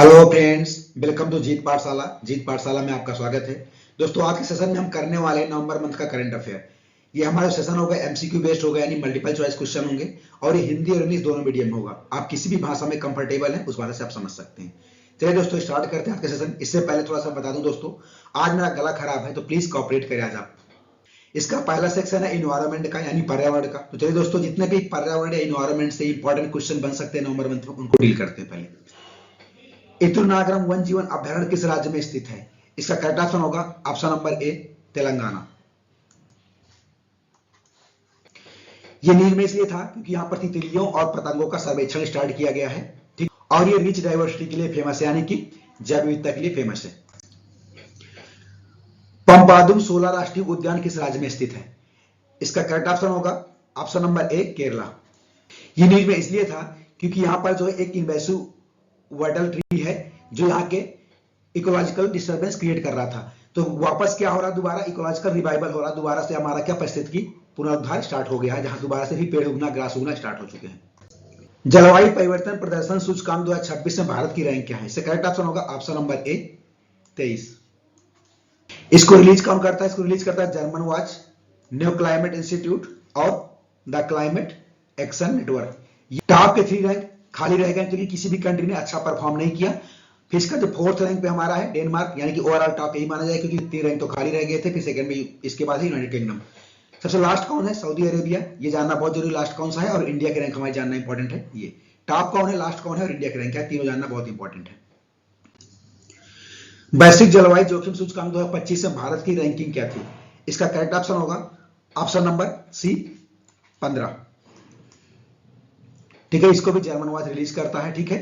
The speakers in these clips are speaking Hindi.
हेलो फ्रेंड्स, वेलकम टू जीत पाठशाला। जीत पाठशाला में आपका स्वागत है। दोस्तों, आज के सेशन में हम करने वाले हैं नवंबर मंथ का करंट अफेयर। ये हमारा सेशन होगा एमसीक्यू बेस्ड होगा, यानी मल्टीपल चॉइस क्वेश्चन होंगे और ये हिंदी और इंग्लिश दोनों मीडियम में होगा। आप किसी भी भाषा में कंफर्टेबल है उस भाषा से आप समझ सकते हैं। चलिए दोस्तों, स्टार्ट करते हैं आज का सेशन। इससे पहले थोड़ा सा बता दूं दोस्तों, आज मेरा गला खराब है तो प्लीज कॉपरेट करें आज आप। इसका पहला सेक्शन है इन्वायरमेंट का, यानी पर्यावरण का। तो चलिए दोस्तों, जितने भी पर्यावरण या इन्वायरमेंट से इंपॉर्टेंट क्वेश्चन बन सकते हैं नवंबर मंथ में, उनको डील करते हैं। पहले इतुनागरम वन जीवन अभ्यारण्य किस राज्य में स्थित है? इसका करेक्ट ऑप्शन होगा ऑप्शन नंबर ए, तेलंगाना। यह नील में इसलिए था क्योंकि यहां पर तितलियों और पतंगों का सर्वेक्षण स्टार्ट किया गया है, ठीक। और ये रिच डाइवर्सिटी के लिए फेमस है, यानी कि जैव विविधता के लिए फेमस है। पंपादुम 16 राष्ट्रीय उद्यान किस राज्य में स्थित है? इसका करेक्ट ऑप्शन होगा ऑप्शन नंबर ए, केरला। ये नील में इसलिए था क्योंकि यहां पर जो है एक इन्वेसिव वर्टल ट्री है जो यहाँ के इकोलॉजिकल डिस्टर्बेंस क्रिएट कर रहा था। तो वापस क्या हो रहा, दोबारा इकोलॉजिकल रिवाइवल हो रहा, दोबारा से हमारा क्या परिस्थिति की पुनरुद्धार स्टार्ट हो गया है, जहां दोबारा से भी पेड़ उगना, ग्रास उगना स्टार्ट हो चुके हैं। जलवायु परिवर्तन प्रदर्शन सूचकांक 2026 में भारत की रैंक क्या है? इससे करेक्ट ऑप्शन होगा ऑप्शन नंबर ए, 23। इसको रिलीज कौन करता है? इसको रिलीज करता है German Watch, New Climate Institute और the climate action network. Top के 3 रैंक खाली रह गए क्योंकि किसी भी कंट्री ने अच्छा परफॉर्म नहीं किया। फिर इसका जो 4th रैंक पे हमारा है डेनमार्क, यानी कि ओवरऑल टॉप यही माना जाए क्योंकि 3 रैंक तो खाली रह गए थे। फिर सेकंड में इसके बाद है यूनाइटेड किंगडम। सबसे लास्ट कौन है? Saudi Arabia. ये जानना बहुत जरूरी, लास्ट कौन सा है, और इंडिया के रैंक हमारे जानना इंपॉर्टेंट है। ये टॉप कौन है, लास्ट कौन है और इंडिया के रैंक क्या है, तीनों जानना बहुत इंपॉर्टेंट है। वैश्विक जलवायु जोखिम सूचकांक 2025 में भारत की रैंकिंग क्या थी? इसका करेक्ट ऑप्शन होगा ऑप्शन नंबर सी, 15। ठीक है, इसको भी जर्मन वॉच रिलीज करता है, ठीक है।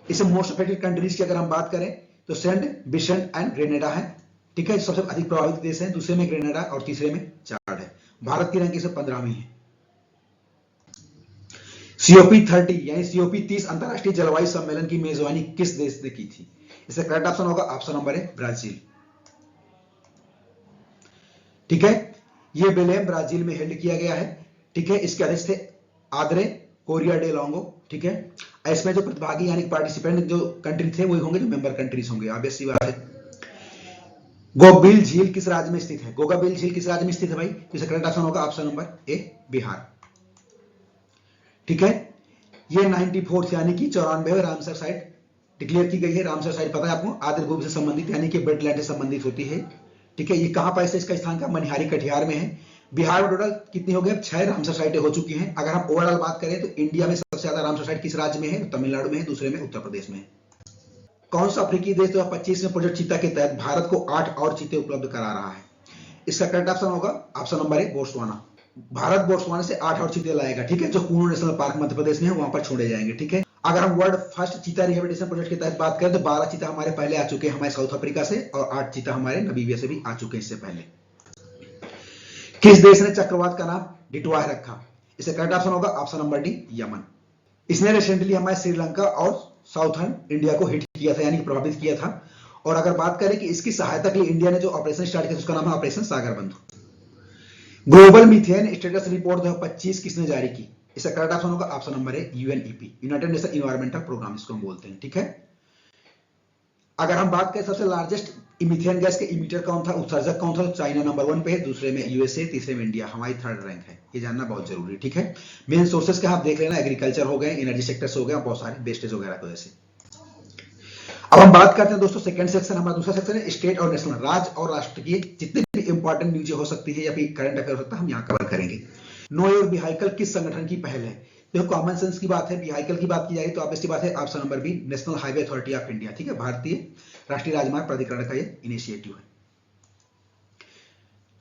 इसे मोस्ट अफेक्टेड कंट्रीज की अगर हम बात करें तो सेंट विसेंट एंड ग्रेनेडा है, ठीक है, सबसे अधिक प्रभावित देश है। दूसरे में ग्रेनेडा और तीसरे में चाड है। भारत की रैंकिंग 15वीं है। सीओपी 30 यानी सीओपी 30 अंतरराष्ट्रीय जलवायु सम्मेलन की मेजबानी किस देश ने की थी? इसका करेक्ट ऑप्शन होगा ऑप्शन नंबर ए, ब्राजील। ठीक है, यह बेलेम ब्राजील में हेल्ड किया गया है, ठीक है। इसके अध्यक्ष थे आद्रे कोरिया डे लॉन्गो, ठीक है। इसमें जो प्रतिभागी यानी पार्टिसिपेंट जो कंट्री थे वही होंगे जो मेंबर कंट्रीज होंगे, ऑब्वियस सी बात है। गोगबिल झील किस राज्य में स्थित है? गोगाबिल झील किस राज्य में स्थित है भाई? तो इसका करेक्ट ऑप्शन होगा ऑप्शन नंबर ए, बिहार। ठीक है, ये 94th यानी कि 94वें रामसर साइट डिक्लेयर की गई है। रामसर साइट पता है आपको, आर्द्रभूमि से संबंधित यानी कि वेटलैंड से संबंधित होती है, ठीक है। ये कहां पर है? इसका स्थान का मनिहारी कटिहार में है। बिहार में टोटल कितनी हो गई? 6 रामसर साइटें हो चुकी हैं। अगर हम ओवरऑल बात करें तो इंडिया में सबसे ज्यादा रामसर साइट किस राज्य में है? तमिलनाडु में है, दूसरे में उत्तर प्रदेश में है। कौन सा अफ्रीकी देश 2025 में प्रोजेक्ट चीता के तहत भारत को 8 और चीते उपलब्ध करा रहा है? इसका करेक्ट ऑप्शन होगा ऑप्शन नंबर ए, बोट्सवाना। भारत बोट्सवाना से 8 और चीते लाएगा, ठीक है, जो कूनू नेशनल पार्क मध्य प्रदेश में है, वहां पर छोड़े जाएंगे, ठीक है। अगर हम वर्ल्ड फर्स्ट चीता रिहेबिलिटेशन प्रोजेक्ट के तहत बात करें तो 12 चीता हमारे पहले आ चुके हैं हमारे साउथ अफ्रीका से, और 8 चीता हमारे नमीबिया से भी आ चुके हैं इससे पहले। किस देश ने चक्रवात का नाम डिटवाह रखा? इसका करेक्ट ऑप्शन होगा ऑप्शन नंबर डी, यमन। इसने रिसेंटली हमारे श्रीलंका और साउथर्न इंडिया को हिट किया था, यानी प्रभावित किया था। और अगर बात करें कि इसकी सहायता के लिए इंडिया ने जो ऑपरेशन स्टार्ट किया उसका नाम है ऑपरेशन सागर बंधु। ग्लोबल मीथेन स्टेटस रिपोर्ट 2025 किसने जारी की? इसका करेक्ट ऑप्शन होगा option number A, UNEP, United Nation Environmental Programme इसको हम बोलते हैं, ठीक है। अगर हम बात करें सबसे लार्जेस्ट मीथेन गैस के इमिटर कौन था, उत्सर्जक कौन था, तो चाइना नंबर 1 पे है, दूसरे में यूएसए, तीसरे में इंडिया, हमारी 3rd रैंक है। ये जानना बहुत जरूरी है, ठीक है। मेन सोर्सेस का आप देख लेना, एग्रीकल्चर हो गए, एनर्जी सेक्टर से हो गया, बहुत सारे वेस्टेज वगैरह की वजह से। अब हम बात करते हैं दोस्तों सेकंड सेक्शन, हमारा दूसरा सेक्शन है स्टेट और नेशनल, राज्य और राष्ट्र की जितनी भी इंपॉर्टेंट न्यूज हो सकती है या फिर करंट अफेयर हो सकता है, हम यहाँ कवर करेंगे। नो योर व्हीकल किस संगठन की पहल है? देखो, कॉमन सेंस की बात है, व्हीकल की बात की जाए तो ऑब्वियसली बात है option number B, National Highway Authority of India, ठीक है, भारतीय राष्ट्रीय राजमार्ग प्राधिकरण का ये इनिशिएटिव है,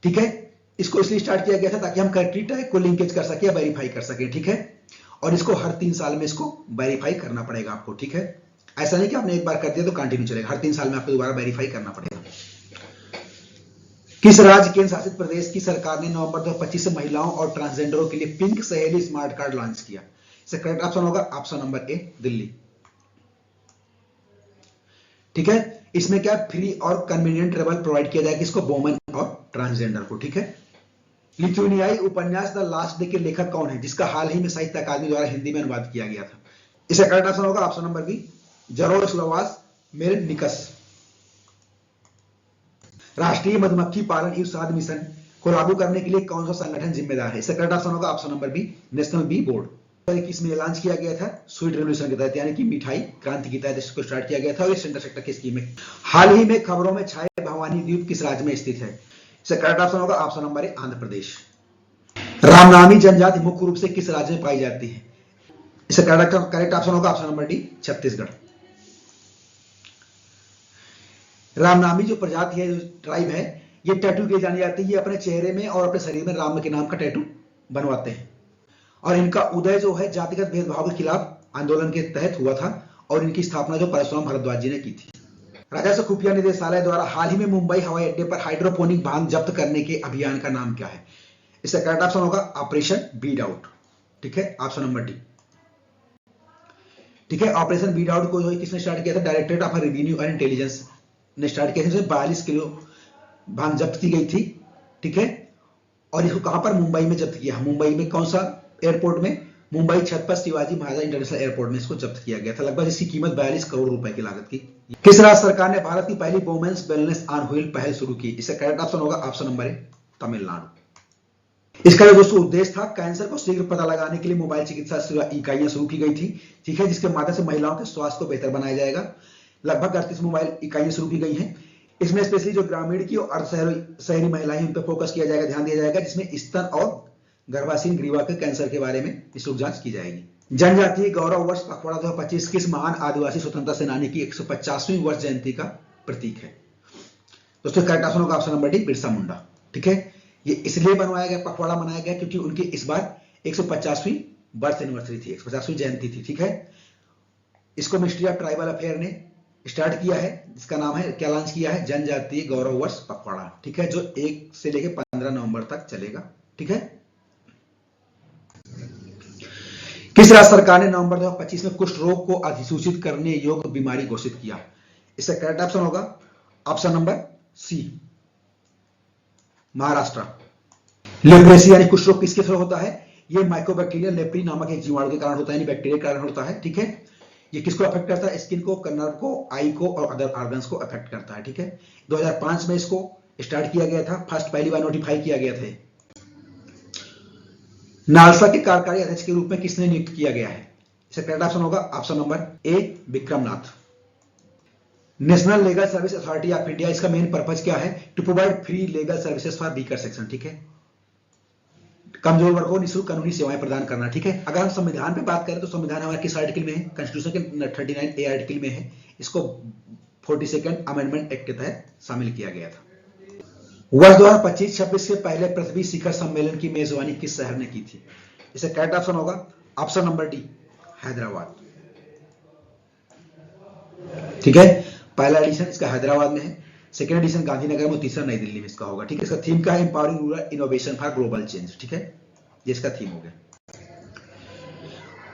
ठीक है। इसको इसलिए स्टार्ट किया गया था ताकि हम कंट्री टैग को लिंकेज कर सके, वेरीफाई कर सके, ठीक है। और इसको हर 3 साल में इसको वेरीफाई करना पड़ेगा आपको, ठीक है। ऐसा नहीं कि आपने एक बार कर दिया तो कंटिन्यू चलेगा, हर 3 साल में आपको दोबारा वेरीफाई करना पड़ेगा। किस राज्य केंद्र शासित प्रदेश की सरकार ने नवंबर 2025 से महिलाओं और ट्रांसजेंडरों के लिए पिंक सहेली स्मार्ट कार्ड लॉन्च किया? इसका करेक्ट ऑप्शन होगा ऑप्शन नंबर ए, दिल्ली। ठीक है, इसमें क्या फ्री और कन्वीनियंट ट्रेवल प्रोवाइड किया जाएगा किसको? वुमेन और ट्रांसजेंडर को, ठीक है। लिथुनियाई उपन्यास द लास्ट डे के लेखक कौन है जिसका हाल ही में साहित्य अकादमी द्वारा हिंदी में अनुवाद किया गया था? इसका करेक्ट ऑप्शन होगा ऑप्शन नंबर बी, जरोस्लावास मेलिनिकस। राष्ट्रीय मधुमक्खी पालन एवं शहद मिशन को लागू करने के लिए कौन सा संगठन जिम्मेदार है? इसका करेक्ट ऑप्शन होगा option number B, National B board. 2021 में लॉन्च किया गया था स्वीट रेवोल्यूशन के तहत, यानी कि मिठाई क्रांति के तहत इसको स्टार्ट किया गया था, और ये सेंटर सेक्टर की स्कीम है। हाल ही में खबरों में छाए भवानी द्वीप किस राज्य में स्थित है? इसका करेक्ट ऑप्शन होगा ऑप्शन नंबर ए, आंध्र प्रदेश। रामनामी जनजाति मुख्य रूप से किस राज्य में पाई जाती है? इसका करेक्ट ऑप्शन होगा option number D, Chhattisgarh. Ramnami जो प्रजाति है, जो ट्राइब है, ये टैटू किए जाने जाती है, ये अपने चेहरे में और अपने शरीर में राम के नाम का टैटू बनवाते हैं। और इनका उदय जो है जातिगत भेदभाव के खिलाफ आंदोलन के तहत हुआ था, और इनकी स्थापना जो परशुराम भारद्वाज जी ने की थी। राजस्व खुफिया निदेशालय द्वारा हाल ही में मुंबई हवाई अड्डे पर हाइड्रोपोनिक भांग जब्त करने के अभियान का नाम क्या है? इसका करेक्ट ऑप्शन होगा ऑपरेशन बीट आउट। ठीक है, ऑप्शन नंबर डी। ठीक है, ऑपरेशन बीट आउट को जो किसने स्टार्ट किया था? Directorate of revenue and intelligence ने स्टार्ट किया था। 42 किलो भांग जब्त की गई थी। ठीक है, और इसको कहां पर? मुंबई में जब्त किया। मुंबई में कौन सा एयरपोर्ट में? मुंबई छत्रपति शिवाजी महाराज इंटरनेशनल एयरपोर्ट में इसको जब्त किया गया था। लगभग इसकी कीमत 42 करोड़ रुपए की लागत की। किस राज्य सरकार ने भारत की पहली वुमेन्स वेलनेस ऑन व्हील पहल शुरू की? इसका करेक्ट ऑप्शन होगा ऑप्शन नंबर ए, तमिलनाडु। इसका जो दोस्तों उद्देश्य था, कैंसर को शीघ्र पता लगाने के लिए मोबाइल चिकित्सा इकाइयां शुरू की गई थी। ठीक है, जिसके माध्यम से महिलाओं के स्वास्थ्य को बेहतर बनाया जाएगा। लगभग 38 मोबाइल इकाइयां शुरू की गई हैं। इसमें स्पेशली जो ग्रामीण की और अर्ध शहरी महिलाएं, उन पर फोकस किया जाएगा, ध्यान दिया जाएगा, जिसमें स्तन और गर्भाशयी ग्रीवा के कैंसर के बारे में निःशुल्क जांच की जाएगी। जनजातीय गौरव वर्ष पखवाड़ा 2025 किस महान आदिवासी स्वतंत्रता सेनानी की 150वीं वर्ष जयंती का प्रतीक है? दोस्तों करेक्ट ऑप्शन होगा option number D, Birsa Munda. ठीक है, ये इसलिए बनवाया गया, पखवाड़ा मनाया गया, क्योंकि उनकी इस बार 150वीं बर्थ एनिवर्सरी थी, 150वीं जयंती थी। ठीक है, इसको मिनिस्ट्री ऑफ ट्राइबल अफेयर ने स्टार्ट किया है, जिसका नाम है, क्या लॉन्च किया है? जनजातीय गौरव वर्ष पखवाड़ा। ठीक है, जो 1 से लेकर 15 नवंबर तक चलेगा। ठीक है, किस राज्य सरकार ने नवंबर 2025 में कुष्ठ रोग को अधिसूचित करने योग्य बीमारी घोषित किया? इसका करेक्ट ऑप्शन होगा option number C, Maharashtra. Leprosy यानी कुष्ठ रोग किसके थ्रू होता है? ये माइक्रोबैक्टीरिया लेप्री नामक एक जीवाणु के कारण होता है, यानी बैक्टीरिया के कारण होता है। ठीक है, ये किसको अफेक्ट करता है? स्किन को, नर्व को, आई को और अदर ऑर्गन्स को अफेक्ट करता है। ठीक है, 2005 में इसको स्टार्ट किया गया था, पहली बार नोटिफाई किया गया था। नालसा के कार्यकारी अध्यक्ष के रूप में किसने नियुक्त किया गया है? इसका करेक्ट ऑप्शन होगा option number A, Vikram Nath. National legal service authority of India, इसका मेन पर्पज क्या है? To provide free legal services for weaker section. ठीक है, कमजोर वर्ग को निःशुल्क कानूनी सेवाएं प्रदान करना। ठीक है, अगर हम संविधान पे बात करें तो संविधान हमारे किस आर्टिकल में है? कॉन्स्टिट्यूशन के 39 ए आर्टिकल में है। इसको 42nd अमेंडमेंट एक्ट के तहत शामिल किया गया था। वर्ष 2025-26 के पहले पृथ्वी शिखर सम्मेलन की मेजबानी किस शहर ने की थी? इसका करेक्ट ऑप्शन होगा ऑप्शन नंबर डी, हैदराबाद। ठीक है, पहला एडिशन इसका हैदराबाद में है, सेकेंड एडिशन गांधीनगर में, तीसरा नई दिल्ली में इसका होगा। ठीक है, इसका थीम क्या है? Empowering rural innovation for global change. ठीक है, ये इसका थीम हो गया।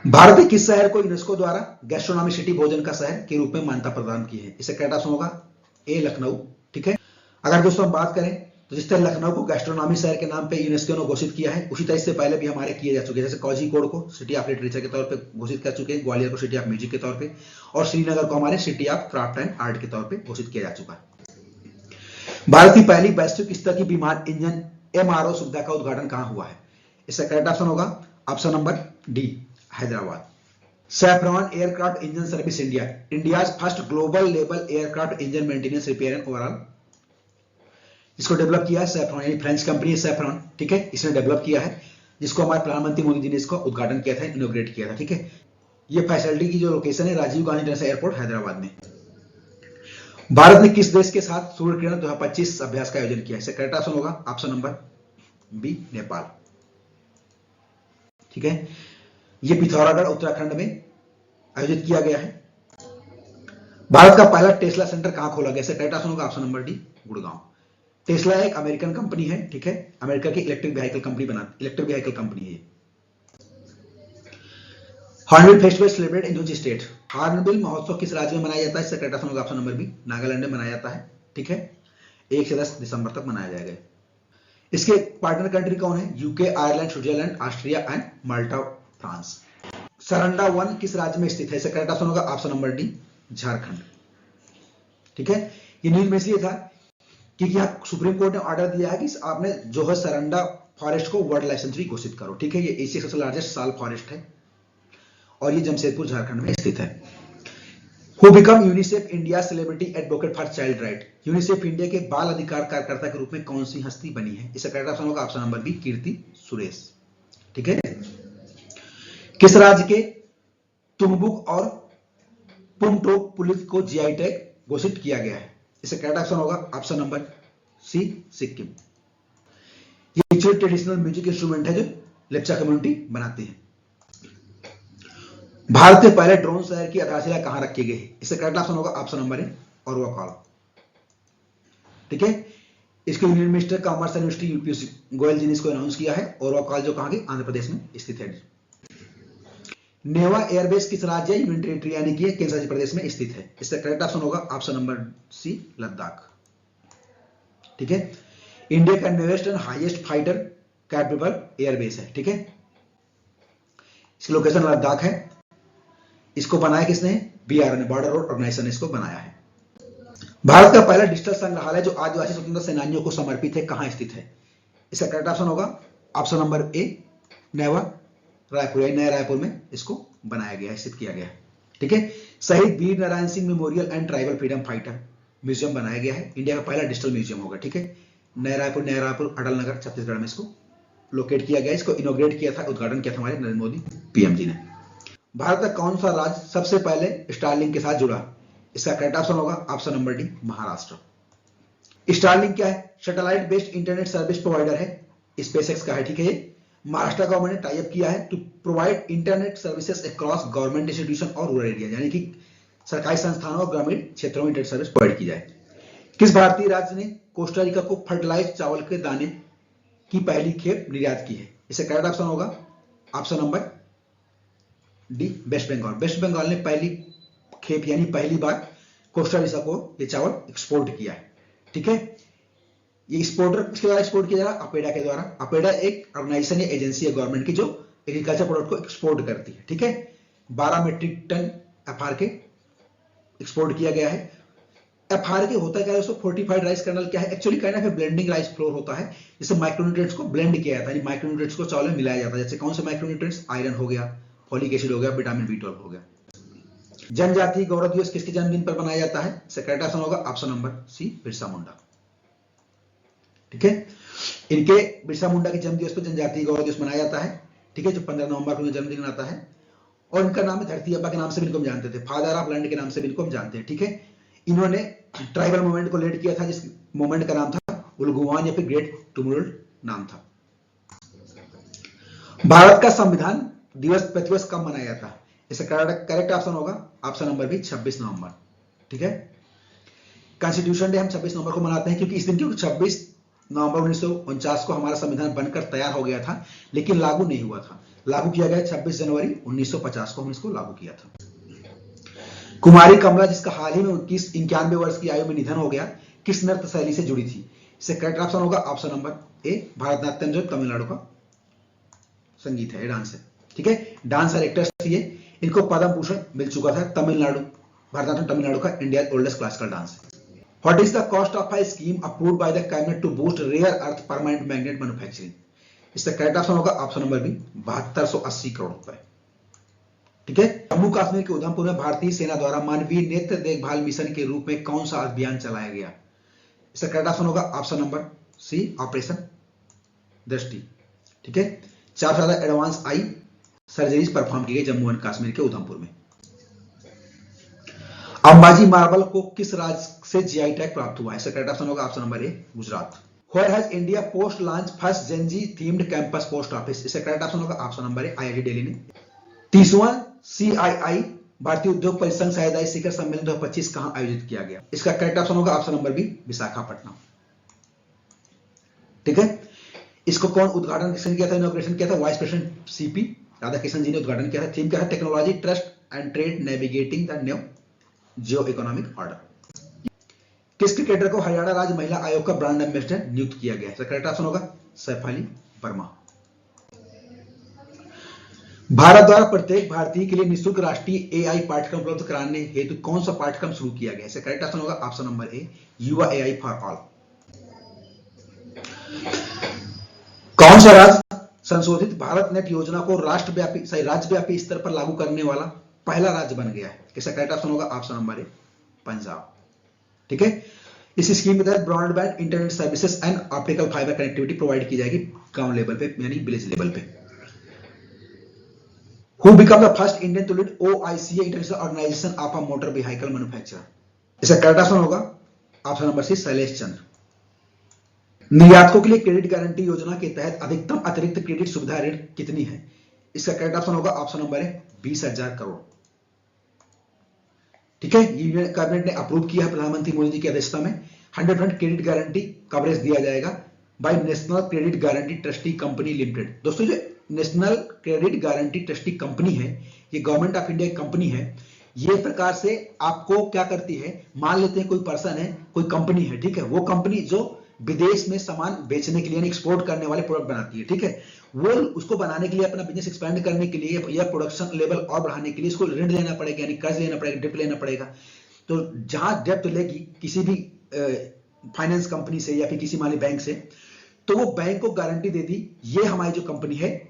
भारत के किस शहर को यूनेस्को द्वारा गैस्ट्रोनॉमी सिटी, भोजन का शहर के रूप में मान्यता प्रदान की है? इसका करेक्ट ऑप्शन होगा ए, लखनऊ। ठीक है, अगर दोस्तों हम बात करें तो जिस तरह लखनऊ को गैस्ट्रोनॉमी शहर के नाम पे यूनेस्को ने घोषित किया है, उसी तरह से पहले भी हमारे किए जा चुके हैं। जैसे कोझिकोड को सिटी ऑफ लिटरेचर के तौर पे घोषित कर चुके हैं, ग्वालियर को सिटी ऑफ म्यूजिक के तौर पे, और श्रीनगर को हमारे city of craft and art के तौर पे घोषित किया जा चुका है। भारत की पहली वैश्विक स्तर की विमान इंजन MRO सुविधा का उद्घाटन कहां हुआ है? इसका करेक्ट ऑप्शन होगा option number D, Hyderabad. Saffron aircraft engine service India, India's first global level aircraft engine maintenance, repair and overall, इसको डेवलप किया है सैफ्रॉन, यानी फ्रेंच कंपनी है सैफ्रॉन। ठीक है, इसने डेवलप किया है, जिसको हमारे प्रधानमंत्री मोदी जी ने इसको उद्घाटन किया था, इनॉग्रेट किया था। ठीक है, ये फैसिलिटी की जो लोकेशन है राजीव गांधी इंटरनेशनल एयरपोर्ट हैदराबाद में। भारत ने किस देश के साथ सूर्य किरण 2025 अभ्यास का आयोजन किया है? इसका करेक्ट ऑप्शन होगा ऑप्शन नंबर बी, नेपाल। ठीक है, ये पिथौरागढ़ उत्तराखंड में आयोजित किया गया है। भारत का पहला टेस्ला सेंटर कहां खोला गया? इसका करेक्ट ऑप्शन होगा option number D, Gurgaon. Tesla एक अमेरिकन कंपनी है। ठीक है, अमेरिका की इलेक्ट्रिक व्हीकल कंपनी है। Hornbill festival celebrate in which state? Hornbill महोत्सव किस राज्य में मनाया जाता है? इसका करेक्ट ऑप्शन होगा ऑप्शन नंबर बी, नागालैंड में मनाया जाता है। ठीक है, 1 से 10 दिसंबर तक मनाया जाएगा। इसके पार्टनर कंट्री कौन है? UK, Ireland, Switzerland, Austria and Malta, France. Saranda one किस राज्य में स्थित है? इसका करेक्ट ऑप्शन होगा ऑप्शन नंबर डी, झारखंड। ठीक है, ये न्यूज में इसलिए था क्योंकि यहाँ सुप्रीम कोर्ट ने ऑर्डर दिया है कि आपने जो है सरंडा फॉरेस्ट को वर्ल्ड लाइफ सेंचुरी घोषित करो। ठीक है, ये एशिया सबसे लार्जेस्ट साल फॉरेस्ट है और ये जमशेदपुर झारखंड में स्थित है। Who become UNICEF India celebrity advocate for child right, UNICEF India के बाल अधिकार कार्यकर्ता के रूप में कौन सी हस्ती बनी है? इसका करेक्ट ऑप्शन होगा option number B, Keerthy Suresh. ठीक है, किस राज्य के तुंगबुक और पुंगटोक पुलिस को जीआई टैग घोषित किया गया है? इसका करेक्ट ऑप्शन होगा ऑप्शन नंबर सी, सिक्किम। ये ट्रेडिशनल म्यूजिक इंस्ट्रूमेंट है जो लेप्चा कम्युनिटी बनाती है। भारत के पहले ड्रोन शहर की आधारशिला कहां रखी गई है? इसका करेक्ट ऑप्शन होगा ऑप्शन नंबर ए, औरवाकाल। ठीक है, इसके union minister commerce and industry यूपी गोयल जी ने इसको अनाउंस किया है। औरवाकाल जो कहां की आंध्र प्रदेश में स्थित है। नेवा एयरबेस किस राज्य यूनियन टेरिटरी यानी कि केंद्र शासित प्रदेश में स्थित है? इसका करेक्ट ऑप्शन होगा ऑप्शन नंबर सी, लद्दाख। ठीक है, इंडिया का newest and highest fighter capable airbase है। ठीक है, इसकी लोकेशन लद्दाख है। इसको बनाया किसने? बीआरओ ने, बॉर्डर रोड ऑर्गेनाइजेशन ने इसको बनाया है। भारत का पहला डिजिटल संग्रहालय जो आदिवासी स्वतंत्रता सेनानियों को समर्पित है कहां स्थित है? इसका करेक्ट ऑप्शन होगा ऑप्शन नंबर ए, नेवा रायपुर, नया रायपुर में इसको बनाया गया है, स्थित किया गया है। ठीक है, Shaheed Veer Narayan Singh memorial and tribal freedom fighter museum बनाया गया है। इंडिया का पहला डिजिटल म्यूजियम होगा। ठीक है, नया रायपुर अटल नगर छत्तीसगढ़ में इसको लोकेट किया गया। इसको इनोग्रेट किया था, उद्घाटन किया था हमारे नरेंद्र मोदी पीएम जी ने। भारत का कौन सा राज्य सबसे पहले स्टारलिंक के साथ जुड़ा? इसका करेक्ट ऑप्शन होगा option number D, Maharashtra. Starlink क्या है? Satellite based internet service provider है, स्पेसएक्स का है। ठीक है, ये महाराष्ट्र गवर्नमेंट ने टाई अप किया है to provide internet services across government institution और रूरल एरिया, यानी कि सरकारी संस्थानों और ग्रामीण क्षेत्रों में इंटरनेट सर्विस प्रोवाइड की जाए। किस भारतीय राज्य ने कोस्टा रिका को फर्टिलाइज्ड चावल के दाने की पहली खेप निर्यात की है? इसका करेक्ट ऑप्शन होगा option number D, West Bengal. West Bengal ने पहली खेप यानी पहली बार कोस्टा रिका को ये चावल एक्सपोर्ट किया है। ठीक है, ये एक्सपोर्टर किसके द्वारा एक्सपोर्ट किया जा रहा है? अपेडा के द्वारा। अपेडा एक ऑर्गेनाइजेशन या एजेंसी है गवर्नमेंट की जो एग्रीकल्चर प्रोडक्ट को एक्सपोर्ट करती है। ठीक है, 12 मीट्रिक टन एफआरके एक्सपोर्ट किया गया है। एफआरके होता क्या है? उसको फोर्टिफाइड राइस कर्नल क्या है? एक्चुअली कहना है ब्लेंडिंग राइस फ्लोर होता है, जिससे माइक्रोन्यूट्रिएंट्स को ब्लेंड किया जाता है, माइक्रोन्यूट्रिएंट्स को चावल में मिलाया जाता है। जैसे कौन से माइक्रोन्यूट्रिएंट्स? आयरन हो गया, फोलिक एसिड हो गया, विटामिन B12 हो गया। जनजातीय गौरव दिवस किसके जन्मदिन पर मनाया जाता है? करेक्ट ऑप्शन होगा ऑप्शन नंबर सी, बिरसा मुंडा। ठीक है, इनके बिरसा मुंडा के जन्म दिवस पर जनजातीय गौरव दिवस मनाया जाता है। ठीक है, जो 15 नवंबर को जन्मदिन आता है। और इनका नाम है धरती अब्बा के नाम से भी इनको हम जानते थे, फादर ऑफ लैंड के नाम से भी इनको हम जानते हैं। ठीक है, इन्होंने ट्राइबल मूवमेंट को लीड किया था, जिस मूवमेंट का नाम था उलगुवान या फिर ग्रेट टुमुल्ट नाम था। भारत का संविधान दिवस प्रतिवर्ष कब मनाया जाता है? इसका करेक्ट ऑप्शन होगा ऑप्शन नंबर बी, 26 नवंबर। ठीक है, कॉन्स्टिट्यूशन डे हम 26 नवंबर को मनाते हैं क्योंकि इस दिन क्योंकि 26 नवंबर 1949 को हमारा संविधान बनकर तैयार हो गया था, लेकिन लागू नहीं हुआ था। लागू किया गया 26 जनवरी 1950 को हम इसको लागू किया था। कुमारी कमला जिसका हाल ही में 91 वर्ष की आयु में निधन हो गया, किस नृत्य शैली से जुड़ी थी? इससे करेक्ट ऑप्शन होगा ऑप्शन नंबर ए, भारतनाट्यम जो तमिलनाडु का संगीत है, डांस है। ठीक है, डांसर एक्टर्स थी ये। इनको पद्म भूषण मिल चुका था। तमिलनाडु, भारतनाट्यम तमिलनाडु का इंडिया ओल्डेस्ट क्लासिकल डांस है। What is the cost of a scheme approved by the cabinet to boost rare earth permanent magnet manufacturing? इसका करेक्ट ऑप्शन होगा ऑप्शन नंबर बी, 7280 करोड़ रुपए। ठीक है, जम्मू कश्मीर के उधमपुर में भारतीय सेना द्वारा मानवीय नेत्र देखभाल मिशन के रूप में कौन सा अभियान चलाया गया? इसका करेक्ट ऑप्शन होगा ऑप्शन नंबर सी, ऑपरेशन दृष्टि। ठीक है, 4 से ज्यादा एडवांस आई सर्जरीज परफॉर्म की गई जम्मू एंड कश्मीर के उधमपुर में। अंबाजी मार्बल को किस राज्य से जीआई टैग प्राप्त हुआ है? इसका करेक्ट ऑप्शन होगा option number A, Gujarat. Where has India Post launched first Gen Z themed campus post office? इसका करेक्ट ऑप्शन होगा option number A, IIT Delhi ने। 30वां CII भारतीय उद्योग परिसंघ साझेदारी शिखर सम्मेलन 2025 कहां आयोजित किया गया? इसका करेक्ट ऑप्शन होगा ऑप्शन नंबर बी, विशाखापट्टनम। ठीक है, इसको कौन उद्घाटन किया था, इनॉग्रेशन किया था? वाइस प्रेसिडेंट सीपी राधाकृष्णन जी ने उद्घाटन किया था। थीम क्या था? Technology, trust and trade, navigating the new Jio economic order. किस क्रिकेटर को हरियाणा राज्य महिला आयोग का ब्रांड एम्बेसडर नियुक्त किया गया? करेक्ट ऑप्शन होगा सैफ अली वर्मा। भारत द्वारा प्रत्येक भारतीय के लिए निःशुल्क राष्ट्रीय एआई पाठ्यक्रम उपलब्ध कराने हेतु कौन सा पाठ्यक्रम शुरू किया गया है? करेक्ट ऑप्शन होगा ऑप्शन नंबर ए, युवा एआई फॉर ऑल। कौन सा राज्य संशोधित भारत नेट योजना को राज्यव्यापी स्तर पर लागू करने वाला पहला राज्य बन गया है? इसका करेक्ट ऑप्शन होगा ऑप्शन नंबर ए, पंजाब। ठीक है, इस स्कीम के तहत broadband internet services and optical fibre connectivity provide की जाएगी गांव लेवल पे, यानी विलेज लेवल पे। Who became the first Indian to lead OICA International Organization of a Motor Vehicle Manufacturer? इसका करेक्ट ऑप्शन होगा ऑप्शन नंबर सी, शैलेश चंद्र। निर्यातकों के लिए क्रेडिट गारंटी योजना के तहत अधिकतम अतिरिक्त क्रेडिट सुविधा ऋण कितनी है? इसका करेक्ट ऑप्शन होगा ऑप्शन नंबर ए, 20,000 करोड़। ठीक है, यूनियन कैबिनेट ने अप्रूव किया है प्रधानमंत्री मोदी जी की अध्यक्षता में 100% क्रेडिट गारंटी कवरेज दिया जाएगा by National Credit Guarantee Trustee Company Limited. दोस्तों, जो National Credit Guarantee Trustee Company है, ये गवर्नमेंट ऑफ इंडिया की कंपनी है। ये प्रकार से आपको क्या करती है, मान लेते हैं कोई पर्सन है, कोई कंपनी है, ठीक है, वो कंपनी जो विदेश में सामान बेचने के लिए एक्सपोर्ट करने वाले प्रोडक्ट बनाती है, ठीक है, वो उसको बनाने के लिए, अपना बिजनेस एक्सपेंड करने के लिए या प्रोडक्शन लेवल और बढ़ाने के लिए इसको ऋण लेना पड़ेगा, यानी कर्ज लेना पड़ेगा, डेप्ट लेना पड़ेगा। तो जहां डेप्ट लेगी किसी भी फाइनेंस कंपनी से या फिर किसी माली बैंक से, तो वो बैंक को गारंटी दे दी, ये हमारी जो कंपनी है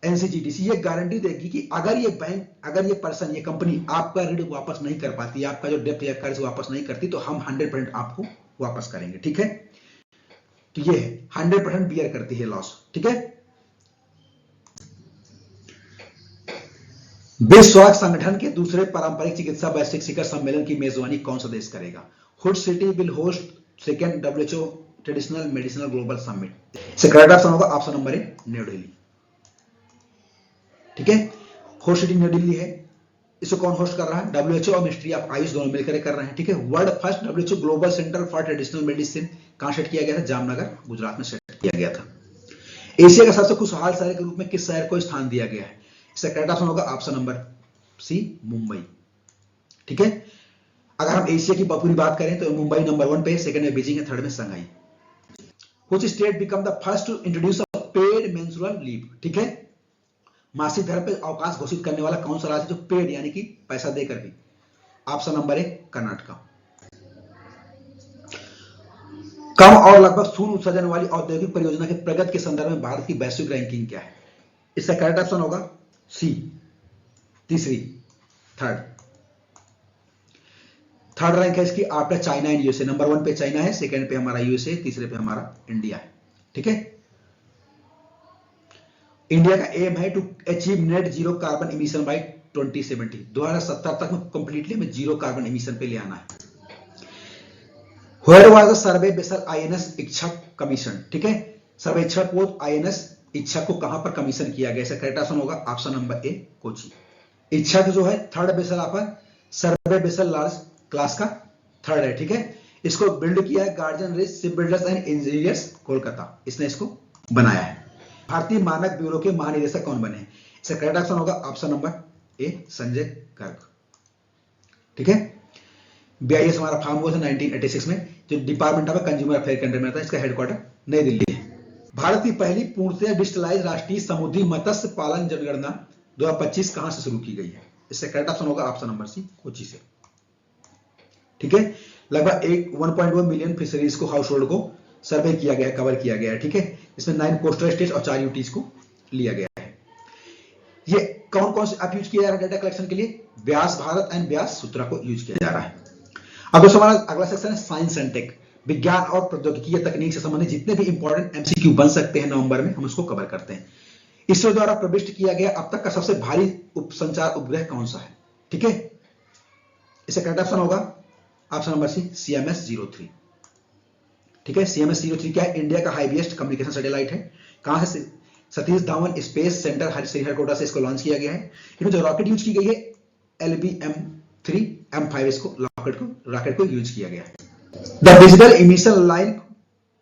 एनसीजीटीसी, ये गारंटी देगी कि अगर ये बैंक, अगर ये पर्सन, ये कंपनी आपका ऋण वापस नहीं कर पाती, आपका जो डेप्ट या कर्ज वापस नहीं करती, तो हम 100% आपको वापस करेंगे। ठीक है, तो ये 100% बियर करती है लॉस। ठीक है, विश्व स्वास्थ्य संगठन के दूसरे पारंपरिक चिकित्सा वैश्विक शिखर सम्मेलन की मेजबानी कौन सा देश करेगा? Hood city will host second WHO traditional medicinal global summit. इसका करेक्ट ऑप्शन होगा ऑप्शन नंबर ए, न्यू दिल्ली। ठीक है, होस्ट सिटी न्यू दिल्ली है। इसको कौन होस्ट कर रहा है? WHO और मिनिस्ट्री ऑफ आयुष दोनों मिलकर कर रहे हैं। ठीक है, world first WHO global centre for traditional medicine कहां सेट किया गया था? जामनगर, गुजरात में सेट किया गया था। एशिया का सबसे खुशहाल शहर के रूप में किस शहर को स्थान दिया गया है? इसका करेक्ट ऑप्शन होगा ऑप्शन नंबर सी, मुंबई। ठीक है, अगर हम एशिया की पूरी बात करें तो मुंबई नंबर 1 पे, सेकंड में बीजिंग है, थर्ड में Shanghai. Which state become the first to introduce a paid menstrual leave? ठीक है, मासिक धर्म पे अवकाश घोषित करने वाला कौन सा राज्य जो पेड यानी कि पैसा देकर भी? Option number A, Karnataka. कम और लगभग शून्य उत्सर्जन वाली औद्योगिक परियोजना के प्रगति के संदर्भ में भारत की वैश्विक रैंकिंग क्या है? इसका करेक्ट ऑप्शन होगा सी, तीसरी, थर्ड रैंक है इसकी after China and USA. Number 1 पे चाइना है, सेकंड पे हमारा यूएसए, तीसरे पे हमारा इंडिया है। ठीक है, इंडिया का एम है to achieve net zero carbon emission by 2070, 2070 तक में कंप्लीटली में जीरो कार्बन इमिशन पे ले आना है। Where was the survey vessel INS इच्छक कमीशन? ठीक है, सर्वेक्षण पोत INS इच्छक को कहां पर कमीशन किया गया? इसका करेक्ट ऑप्शन होगा ऑप्शन नंबर ए, कोची। इच्छक जो है थर्ड वेसल आपका सर्वे वेसल लार्ज क्लास का थर्ड है। ठीक है, इसको बिल्ड किया है guardian rich ship builders and engineers Kolkata, इसने इसको बनाया है। भारतीय मानक ब्यूरो के महानिदेशक कौन बने? इसका करेक्ट ऑप्शन होगा ऑप्शन नंबर ए, संजय गर्ग। ठीक है, BIS हमारा फार्म हुआ था 1986 में, जो डिपार्टमेंट ऑफ कंज्यूमर अफेयर के अंडर में आता है। इसका हेडक्वार्टर नई दिल्ली है। भारत की पहली पूर्णतः डिजिटलाइज राष्ट्रीय समुद्री मत्स्य पालन जनगणना 2025 कहां से शुरू की गई है? इसका करेक्ट ऑप्शन होगा ऑप्शन नंबर सी, कोची से। ठीक है, लगभग 1.1 मिलियन फिशरीज को, हाउस होल्ड को सर्वे किया गया है, कवर किया गया है। ठीक है, इसमें 9 कोस्टल स्टेट्स और 4 यूटीज को लिया गया है। ये कौन कौन से आप यूज किया जा रहा है डेटा कलेक्शन के लिए? व्यास भारत एंड व्यास सूत्रा को यूज किया जा रहा है। अब दोस्तों हमारा अगला सेक्शन है साइंस एंड टेक, विज्ञान और प्रौद्योगिकी या तकनीक से संबंधित जितने भी इंपॉर्टेंट MCQ बन सकते हैं नवंबर में, हम उसको कवर करते हैं। इसरो द्वारा प्रविष्ट किया गया अब तक का सबसे भारी संचार उपग्रह कौन सा है? ठीक है, इसका करेक्ट ऑप्शन होगा ऑप्शन नंबर सी, CMS-03। ठीक है, CMS-03 क्या है? इंडिया का हाईएस्ट कम्युनिकेशन सैटेलाइट है। कहां से? सतीश धावन स्पेस सेंटर श्रीहरिकोटा से इसको लॉन्च किया गया है। इसमें जो रॉकेट यूज की गई है LBM-3 M5, इसको रॉकेट को यूज किया गया है। The digital emission line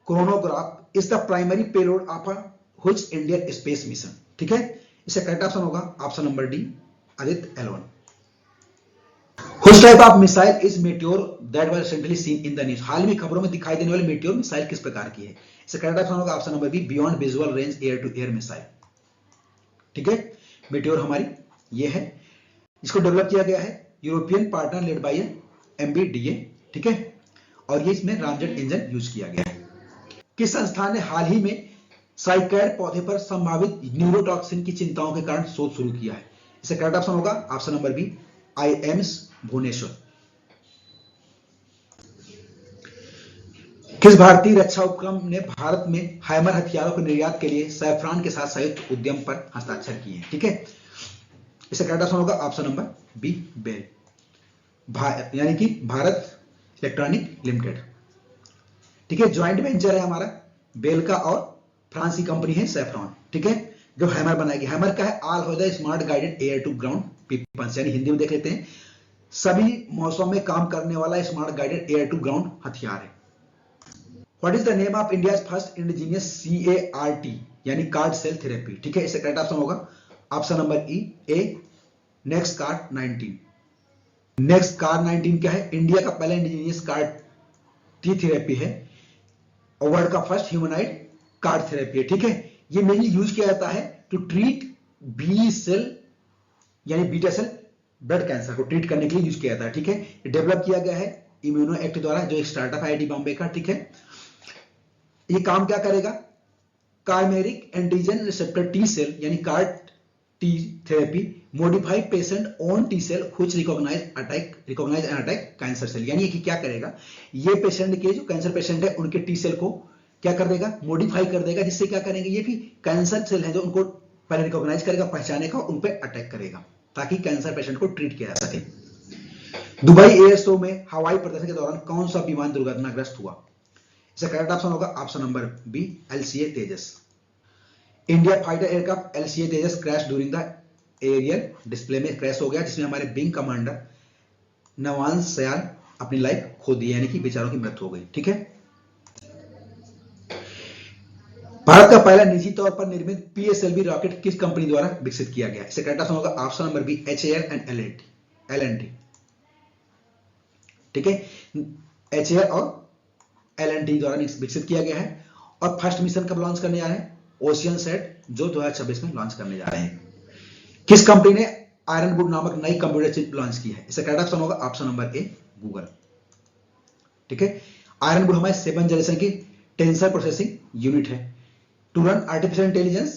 chronograph is the primary payload of which Indian space mission? ठीक है, इसका करेक्ट ऑप्शन होगा option number D, Aditya L1। Which type of missile is meteor that was recently seen in the news? हाल में खबरों में दिखाई देने वाली meteor मिसाइल किस प्रकार की है? इसका करेक्ट ऑप्शन होगा option number B, beyond visual range air to air missile. ठीक है, मीटियोर हमारी ये है, इसको डेवलप किया गया है European partner led by MBDA, ठीक है, और ये इसमें रामजेट इंजन यूज किया गया है। किस संस्थान ने हाल ही में साइकैड पौधे पर संभावित न्यूरोटॉक्सिन की चिंताओं के कारण शोध शुरू किया है? इसका करेक्ट ऑप्शन होगा option number B, IIMS Bhubaneswar. किस भारतीय रक्षा उपक्रम ने भारत में हैमर हथियारों के निर्यात के लिए सैफरान के साथ संयुक्त उद्यम पर हस्ताक्षर किए हैं? ठीक है, इसका करेक्ट ऑप्शन होगा ऑप्शन नंबर बी, बेल, यानी कि भारत इलेक्ट्रॉनिक लिमिटेड। ठीक है, ज्वाइंट वेंचर है हमारा बेल का और फ्रांस की कंपनी है सैफरॉन, ठीक है, जो हैमर बनाएगी। हैमर का है ऑल होदा smart guided air to ground weapons, यानी हिंदी में देख लेते हैं सभी मौसम में काम करने वाला smart guided air to ground हथियार है। What is the name of India first indigenous CAR-T यानी कार्ड सेल थेरेपी? ठीक है, इसका करेक्ट ऑप्शन होगा option number A, next card 19। Next card 19 क्या है? इंडिया का पहला इंडिजिनियस कार्ड T थेरेपी है और वर्ल्ड का फर्स्ट ह्यूमनाइड कार्ड थेरेपी है। ठीक है, ये मेनली यूज किया जाता है टू ट्रीट बी सेल यानी बीटा सेल ब्लड कैंसर को ट्रीट करने के लिए यूज किया जाता है। ठीक है, ये डेवलप किया गया है इम्यूनो एक्ट द्वारा, जो एक स्टार्टअप IIT बॉम्बे का। ठीक है, ये काम क्या करेगा? Chimeric antigen receptor T cell यानी कार्ड T therapy modify patient own T cell which recognise and attack cancer cell, यानी कि क्या करेगा? ये पेशेंट के जो कैंसर पेशेंट है उनके T सेल को क्या कर देगा? मॉडिफाई कर देगा, जिससे क्या करेंगे ये भी कैंसर सेल है जो उनको पहले रिकॉग्नाइज करेगा, पहचानेगा, उन पे अटैक करेगा ताकि कैंसर पेशेंट को ट्रीट किया जा सके। दुबई एयर शो में हवाई प्रदर्शन के दौरान कौन सा विमान दुर्घटनाग्रस्त हुआ? इसका करेक्ट ऑप्शन होगा option number B, LCA Tejas. India fighter aircraft LCA Tejas crash during the aerial display में क्रैश हो गया, जिसमें हमारे विंग कमांडर नवांश सयाल अपनी लाइफ खो दी, यानी कि बेचारों की मृत्यु हो गई। ठीक है, भारत का पहला निजी तौर पर निर्मित PSLV रॉकेट किस कंपनी द्वारा विकसित किया गया? इसका करेक्ट ऑप्शन होगा option number B, HAL and L&T। ठीक है, HAL और L&T द्वारा विकसित किया गया है। और फर्स्ट मिशन कब लॉन्च करने जा रहे हैं? ओशियन सेट, जो 2026 में लॉन्च करने जा रहे हैं। किस कंपनी ने आयरनवुड नामक नई कंप्यूटर चिप लॉन्च की है? इसका करेक्ट ऑप्शन होगा ऑप्शन नंबर ए, गूगल। ठीक है, आयरनवुड हमारे 7th जनरेशन की टेंसर प्रोसेसिंग यूनिट है to run artificial intelligence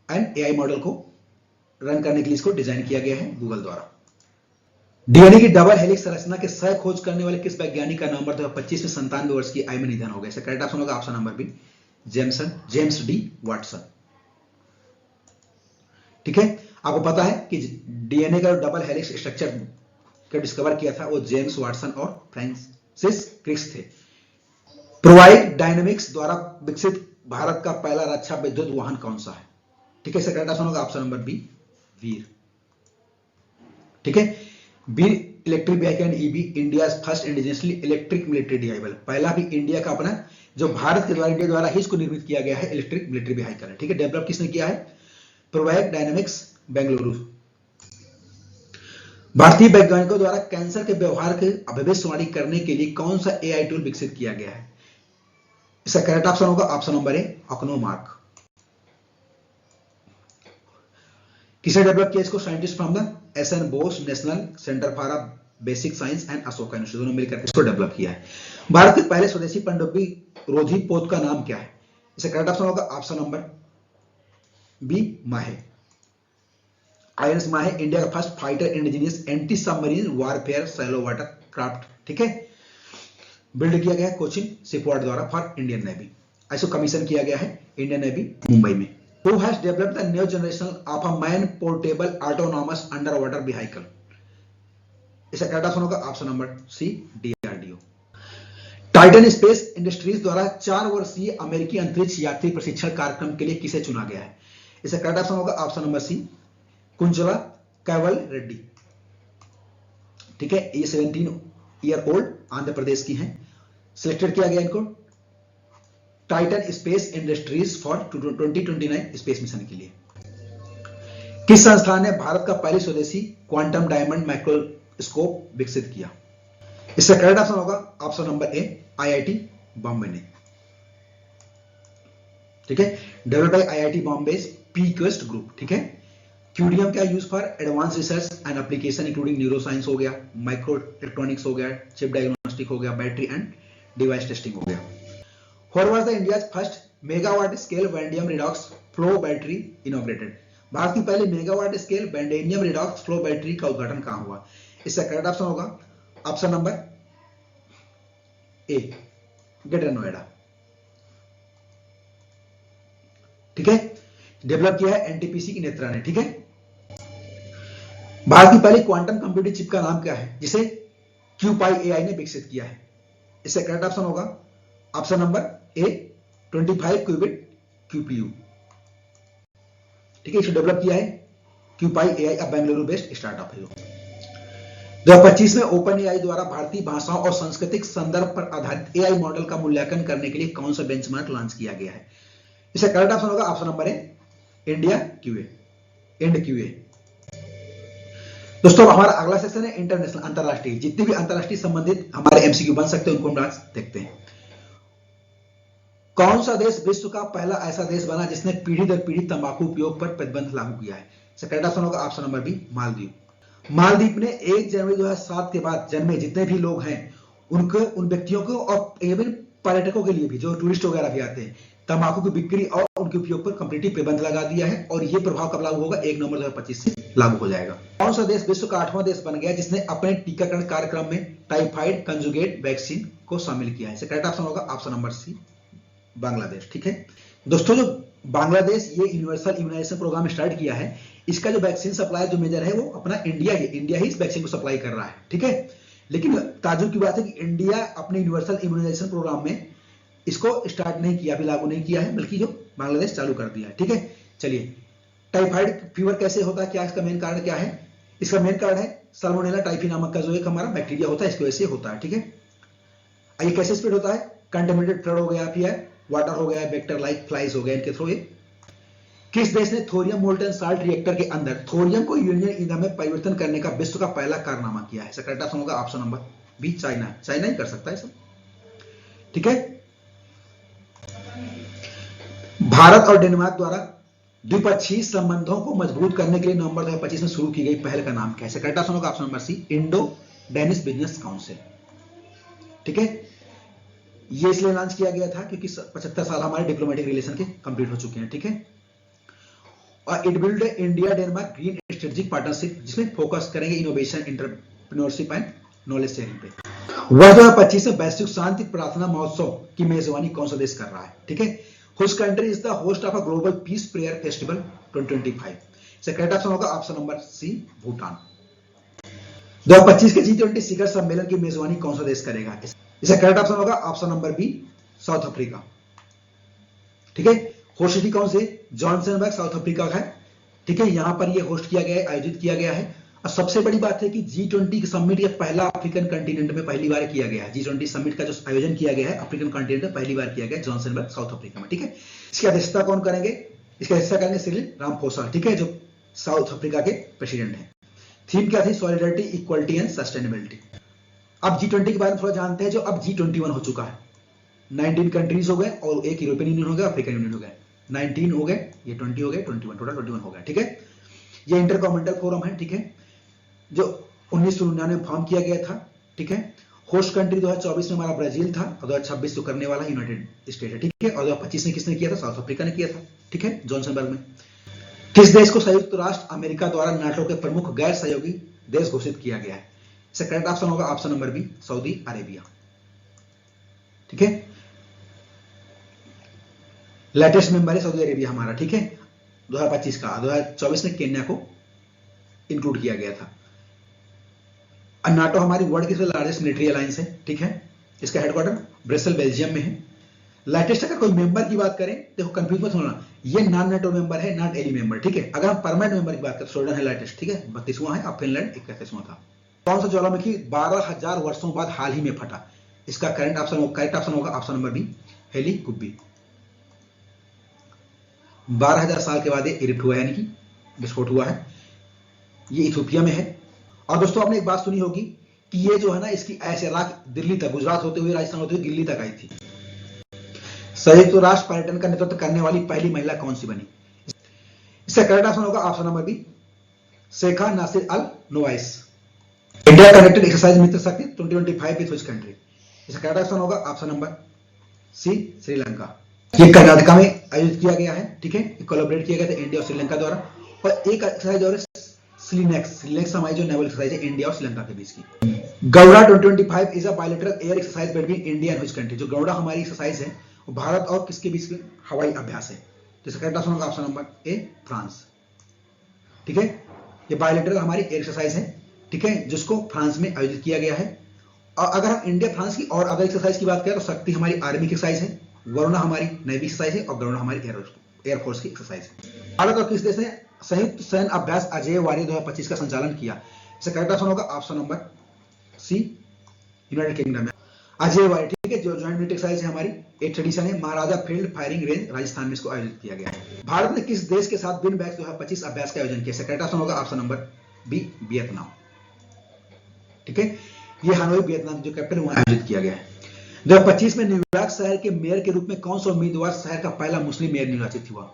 and AI model को रन करने के लिए इसको डिजाइन किया गया है गूगल द्वारा। DNA की डबल हेलिक्स संरचना के सह खोज करने वाले किस वैज्ञानिक का नवंबर 2025 में 97 वर्ष की आयु में निधन हो गया? इसका करेक्ट ऑप्शन होगा option number B, James D Watson. ठीक है, आपको पता है कि DNA का डबल हेलिक्स स्ट्रक्चर का डिस्कवर किया था वो जेम्स वाटसन और फ्रांसिस क्रिक्स थे। प्रोवाइड डायनेमिक्स द्वारा विकसित भारत का पहला रक्षा विद्युत वाहन कौन सा है? ठीक है, इसका करेक्ट ऑप्शन होगा ऑप्शन नंबर बी, वीर। ठीक है, Veer electric vehicle EV India first indigenously electric military vehicle, पहला भी इंडिया का अपना जो भारत के द्वारा इंडिया द्वारा ही इसको निर्मित किया गया है इलेक्ट्रिक मिलिट्री व्हीकल है। ठीक है, डेवलप किसने किया है? Provide dynamics Bengaluru. भारतीय वैज्ञानिकों द्वारा कैंसर के व्यवहार की भविष्यवाणी करने के लिए कौन सा AI टूल विकसित किया गया है? इसका करेक्ट ऑप्शन होगा ऑप्शन नंबर ए, ऑक्नोमार्क। किसने डेवलप किया इसको? Scientist from the SN Bose national centre for basic science and Ashoka university, दोनों मिलकर इसको डेवलप किया है। भारत के पहले स्वदेशी पनडुब्बी रोधी पोत का नाम क्या है? इसका करेक्ट ऑप्शन होगा ऑप्शन नंबर बी, माहे। INS माहे इंडिया का first fighter indigenous anti submarine warfare shallow water craft. ठीक है, बिल्ड किया गया है कोचिन शिपयार्ड द्वारा फॉर इंडियन नेवी, इसको कमीशन किया गया है इंडियन नेवी मुंबई में। Who has developed the new generation of a man-portable autonomous underwater vehicle? इसका करेक्ट ऑप्शन होगा option number C, DRDO। Titan space industries द्वारा 4 वर्षीय अमेरिकी अंतरिक्ष यात्री प्रशिक्षण कार्यक्रम के लिए किसे चुना गया है? इसका करेक्ट ऑप्शन होगा option number C, Kunjala Kaival Reddy. ठीक है, ये 17 ईयर ओल्ड आंध्र प्रदेश की हैं। सिलेक्टेड किया गया इनको Titan space industries for 2029 space mission के लिए। किस संस्थान ने भारत का पहली स्वदेशी क्वांटम डायमंड माइक्रोस्कोप विकसित किया? इसका करेक्ट ऑप्शन होगा option number A, IIT Bombay ने। ठीक है, डेवलप्ड बाय IIT बॉम्बे पीक्वेस्ट ग्रुप। ठीक है, क्यूडीएम क्या use for advance research and application including neuroscience हो गया, माइक्रो इलेक्ट्रॉनिक्स हो गया, चिप डायग्नोस्टिक हो गया, बैटरी एंड डिवाइस टेस्टिंग हो गया। What was the India's first megawatt scale vanadium redox flow battery inaugurated? भारत की पहली megawatt scale vanadium redox flow battery का उद्घाटन कहां हुआ? इसका करेक्ट ऑप्शन होगा option number A, greater Noida. ठीक है, डेवलप किया है एनटीपीसी की नेत्रा ने। ठीक है, भारत की पहली क्वांटम कंप्यूटिंग चिप का नाम क्या है जिसे क्यूपाई एआई ने विकसित किया है? इससे करेक्ट ऑप्शन होगा ऑप्शन नंबर ए, 25 क्यूबिट क्यूपीयू। ठीक है, इसे डेवलप किया है क्यूपाई एआई, अब बेंगलुरु बेस्ड स्टार्टअप है। 2025 में ओपन एआई द्वारा भारतीय भाषाओं और सांस्कृतिक संदर्भ पर आधारित एआई मॉडल का मूल्यांकन करने के लिए कौन सा बेंचमार्क लॉन्च किया गया है? इसका करेक्ट ऑप्शन होगा option number A, India QA, Ind QA. दोस्तों हमारा अगला सेक्शन है इंटरनेशनल, अंतरराष्ट्रीय। जितने भी अंतरराष्ट्रीय संबंधित हमारे एमसीक्यू बन सकते हैं उनको हम आज देखते हैं। कौन सा देश विश्व का पहला ऐसा देश बना जिसने पीढ़ी दर पीढ़ी तंबाकू उपयोग पर प्रतिबंध लागू किया है? करेक्ट ऑप्शन होगा option number B, Maldives. Maldives ने 1 जनवरी 2007 के बाद जन्मे जितने भी लोग हैं उनको, उन व्यक्तियों को और इवन पर्यटकों के लिए भी, जो टूरिस्ट वगैरह भी आते हैं, तंबाकू की बिक्री और उनके उपयोग पर कंप्लीटली प्रतिबंध लगा दिया है। और यह प्रभाव कब लागू होगा? 1 नवंबर 2025 से लागू हो जाएगा। कौन सा देश विश्व का 8वां देश बन गया जिसने अपने टीकाकरण कार्यक्रम में टाइफाइड कंजुगेट वैक्सीन को शामिल किया है? करेक्ट ऑप्शन होगा ऑप्शन नंबर सी, बांग्लादेश। ठीक है दोस्तों, जो बांग्लादेश ये यूनिवर्सल इम्यूनाइजेशन प्रोग्राम स्टार्ट किया है, इसका जो वैक्सीन सप्लाई जो मेजर है वो अपना इंडिया ही इस वैक्सीन को सप्लाई कर रहा है। ठीक है, लेकिन ताजुब की बात है कि इंडिया अपने यूनिवर्सल इम्यूनाइजेशन प्रोग्राम में इसको स्टार्ट नहीं किया, अभी लागू नहीं किया है, बल्कि जो बांग्लादेश चालू कर दिया है। ठीक है, चलिए, टाइफाइड फीवर कैसे होता है, क्या इसका मेन कारण क्या है? इसका मेन कारण है साल्मोनेला टाइफी नामक का जो एक हमारा बैक्टीरिया होता है, इसकी वजह से होता है। ठीक है, ये कैसे स्प्रेड होता है? कंटेमिनेटेड फ्लड हो गया, फिर वाटर हो गया, वेक्टर लाइक फ्लाइज हो गया, इनके थ्रू। किस देश ने थोरियम मोल्टन साल्ट रिएक्टर के अंदर थोरियम को यूरेनियम ईंधन में परिवर्तन करने का विश्व का पहला कारनामा किया है? करेक्ट ऑप्शन होगा option number B, China. China ही कर सकता है सब। ठीक है, भारत और डेनमार्क द्वारा द्विपक्षीय संबंधों को मजबूत करने के लिए नवंबर 2025 में शुरू की गई पहल का नाम क्या है? करेक्ट ऑप्शन होगा option number C, Indo Danish business council. ठीक है, ये इसलिए लॉन्च किया गया था क्योंकि 75 साल हमारे डिप्लोमेटिक रिलेशन के कंप्लीट हो चुके हैं। ठीक है, और it build India Denmark green strategic partnership जिसमें फोकस करेंगे innovation, entrepreneurship and knowledge sharing पे। वर्ष 2025 में वैश्विक शांति प्रार्थना महोत्सव की मेजबानी कौन सा देश कर रहा है? ठीक है, Which country is the host of a global peace prayer festival 2025? Correct option होगा ऑप्शन नंबर सी, भूटान। 2025 के G20 शिखर सम्मेलन की मेजबानी कौन सा देश करेगा? इसका करेक्ट ऑप्शन होगा option number B, South Africa. ठीक है, होस्ट सिटी कौन से? जॉनसनबर्ग साउथ अफ्रीका का है। ठीक है, यहां पर यह होस्ट किया गया है, आयोजित किया गया है। और सबसे बड़ी बात है कि G20 समिट ये पहला अफ्रीकन कंटिनेंट में पहली बार किया गया है। G20 समिट का जो आयोजन किया गया है अफ्रीकन कंटिनेंट में पहली बार किया गया है, जॉनसनबर्ग साउथ अफ्रीका में। ठीक है, इसकी अध्यक्षता कौन करेंगे? इसकी अध्यक्षता करेंगे सिरिल रामाफोसा। ठीक है, जो साउथ अफ्रीका के प्रेसिडेंट हैं। थीम क्या थी? Solidarity, equality and sustainability. अब G20 के बारे में थोड़ा जानते हैं। जो अब G21 हो चुका है, 19 कंट्रीज हो गए और एक यूरोपियन यूनियन हो गया, अफ्रीकन यूनियन हो गए। 19 हो गए, ये 20 हो गए, 21, टोटल 21 हो गया। ठीक है, ये इंटरकॉन्टिनेंटल फोरम है। ठीक है, जो 1999 में फॉर्म किया गया था। ठीक है, होस्ट कंट्री 2024 में हमारा ब्राजील था और 2026 जो करने वाला यूनाइटेड स्टेट है। ठीक है, और 2025 में किसने किया था? साउथ अफ्रीका ने किया था। ठीक है, जॉनसनबर्ग में। किस देश को संयुक्त राष्ट्र अमेरिका द्वारा नाटो के प्रमुख गैर सहयोगी देश घोषित किया गया है? इसका करेक्ट ऑप्शन होगा option number B, Saudi Arabia. ठीक है, लेटेस्ट मेंबर है सऊदी अरेबिया हमारा। ठीक है, 2025 का। 2024 में केन्या को इंक्लूड किया गया था। नाटो हमारी वर्ल्ड की लार्जेस्ट मिलिट्री अलायंस है। ठीक है, इसका हेडक्वार्टर ब्रसेल बेल्जियम में है। लेटेस्ट अगर कोई मेंबर की बात करें, देखो कंफ्यूज मत होना, ये नॉन नाटो मेंबर है, नॉट एली मेंबर। ठीक है, अगर हम परमानेंट मेंबर की बात करें, स्वीडन है लेटेस्ट। ठीक है, 32वां है, और फिनलैंड 31वां था। कौन सा ज्वालामुखी 12,000 वर्षों बाद हाल ही में फटा? इसका करेक्ट ऑप्शन होगा ऑप्शन नंबर बी, हेली कुब्बी। 12,000 साल के बाद ये इरिप्ट हुआ है, यानी कि विस्फोट हुआ है। ये इथियोपिया में है। और दोस्तों आपने एक बात सुनी होगी कि ये जो है ना, इसकी ऐसे राख दिल्ली तक, गुजरात होते हुए राजस्थान होते हुए दिल्ली तक आई थी। संयुक्त राष्ट्र पर्यटन का नेतृत्व करने वाली पहली महिला कौन सी बनी? इसका करेक्ट ऑप्शन होगा ऑप्शन नंबर बी, शेखा नासिर अल नोवाइस। इंडिया कनेक्टेड एक्सरसाइज मित्र शक्ति 2025 विथ विच कंट्री? इसका करेक्ट ऑप्शन होगा ऑप्शन नंबर सी, श्रीलंका। ये कर्नाटका में आयोजित किया गया है, ठीक है, कोलैबोरेट किया गया था इंडिया और श्रीलंका द्वारा। और एक एक्सरसाइज और स्लिनेक्स हमारी जो नेवल एक्सरसाइज है इंडिया और श्रीलंका के बीच की। Gowda 2025 is a bilateral air exercise between India and which country? जो गौड़ा हमारी एक्सरसाइज है वो भारत और किसके बीच में हवाई अभ्यास है? जिसका करेक्ट ऑप्शन होगा ऑप्शन नंबर ए, फ्रांस। ठीक है, ये बायलैटरल हमारी एयर एक्सरसाइज है, ठीक है, जिसको फ्रांस में आयोजित किया गया है। और अगर हम इंडिया फ्रांस की और अदर एक्सरसाइज की बात करें तो शक्ति हमारी आर्मी की एक्सरसाइज है, वरुणा हमारी नेवी एक्सरसाइज है और गरुड़ा हमारी एयरफोर्स की एक्सरसाइज है। भारत और किस देश ने संयुक्त सैन्य अभ्यास अजय वारी 2025 का संचालन किया? इसका करेक्ट ऑप्शन होगा option number C, United Kingdom. Ajay Wari, ठीक है, जो ज्वाइंट मिलिट्री एक्सरसाइज है हमारी, एक ट्रेडिशन है, महाराजा फील्ड फायरिंग रेंज राजस्थान में इसको आयोजित किया गया है। भारत ने किस देश के साथ विन बैक 2025 अभ्यास का आयोजन किया? इसका करेक्ट ऑप्शन होगा ऑप्शन नंबर बी, वियतनाम। ठीक है, ये हानोई वियतनाम जो कैपिटल वहां आयोजित किया गया है। 2025 में न्यूयॉर्क शहर के मेयर के रूप में कौन सा उम्मीदवार शहर का पहला मुस्लिम मेयर निर्वाचित हुआ?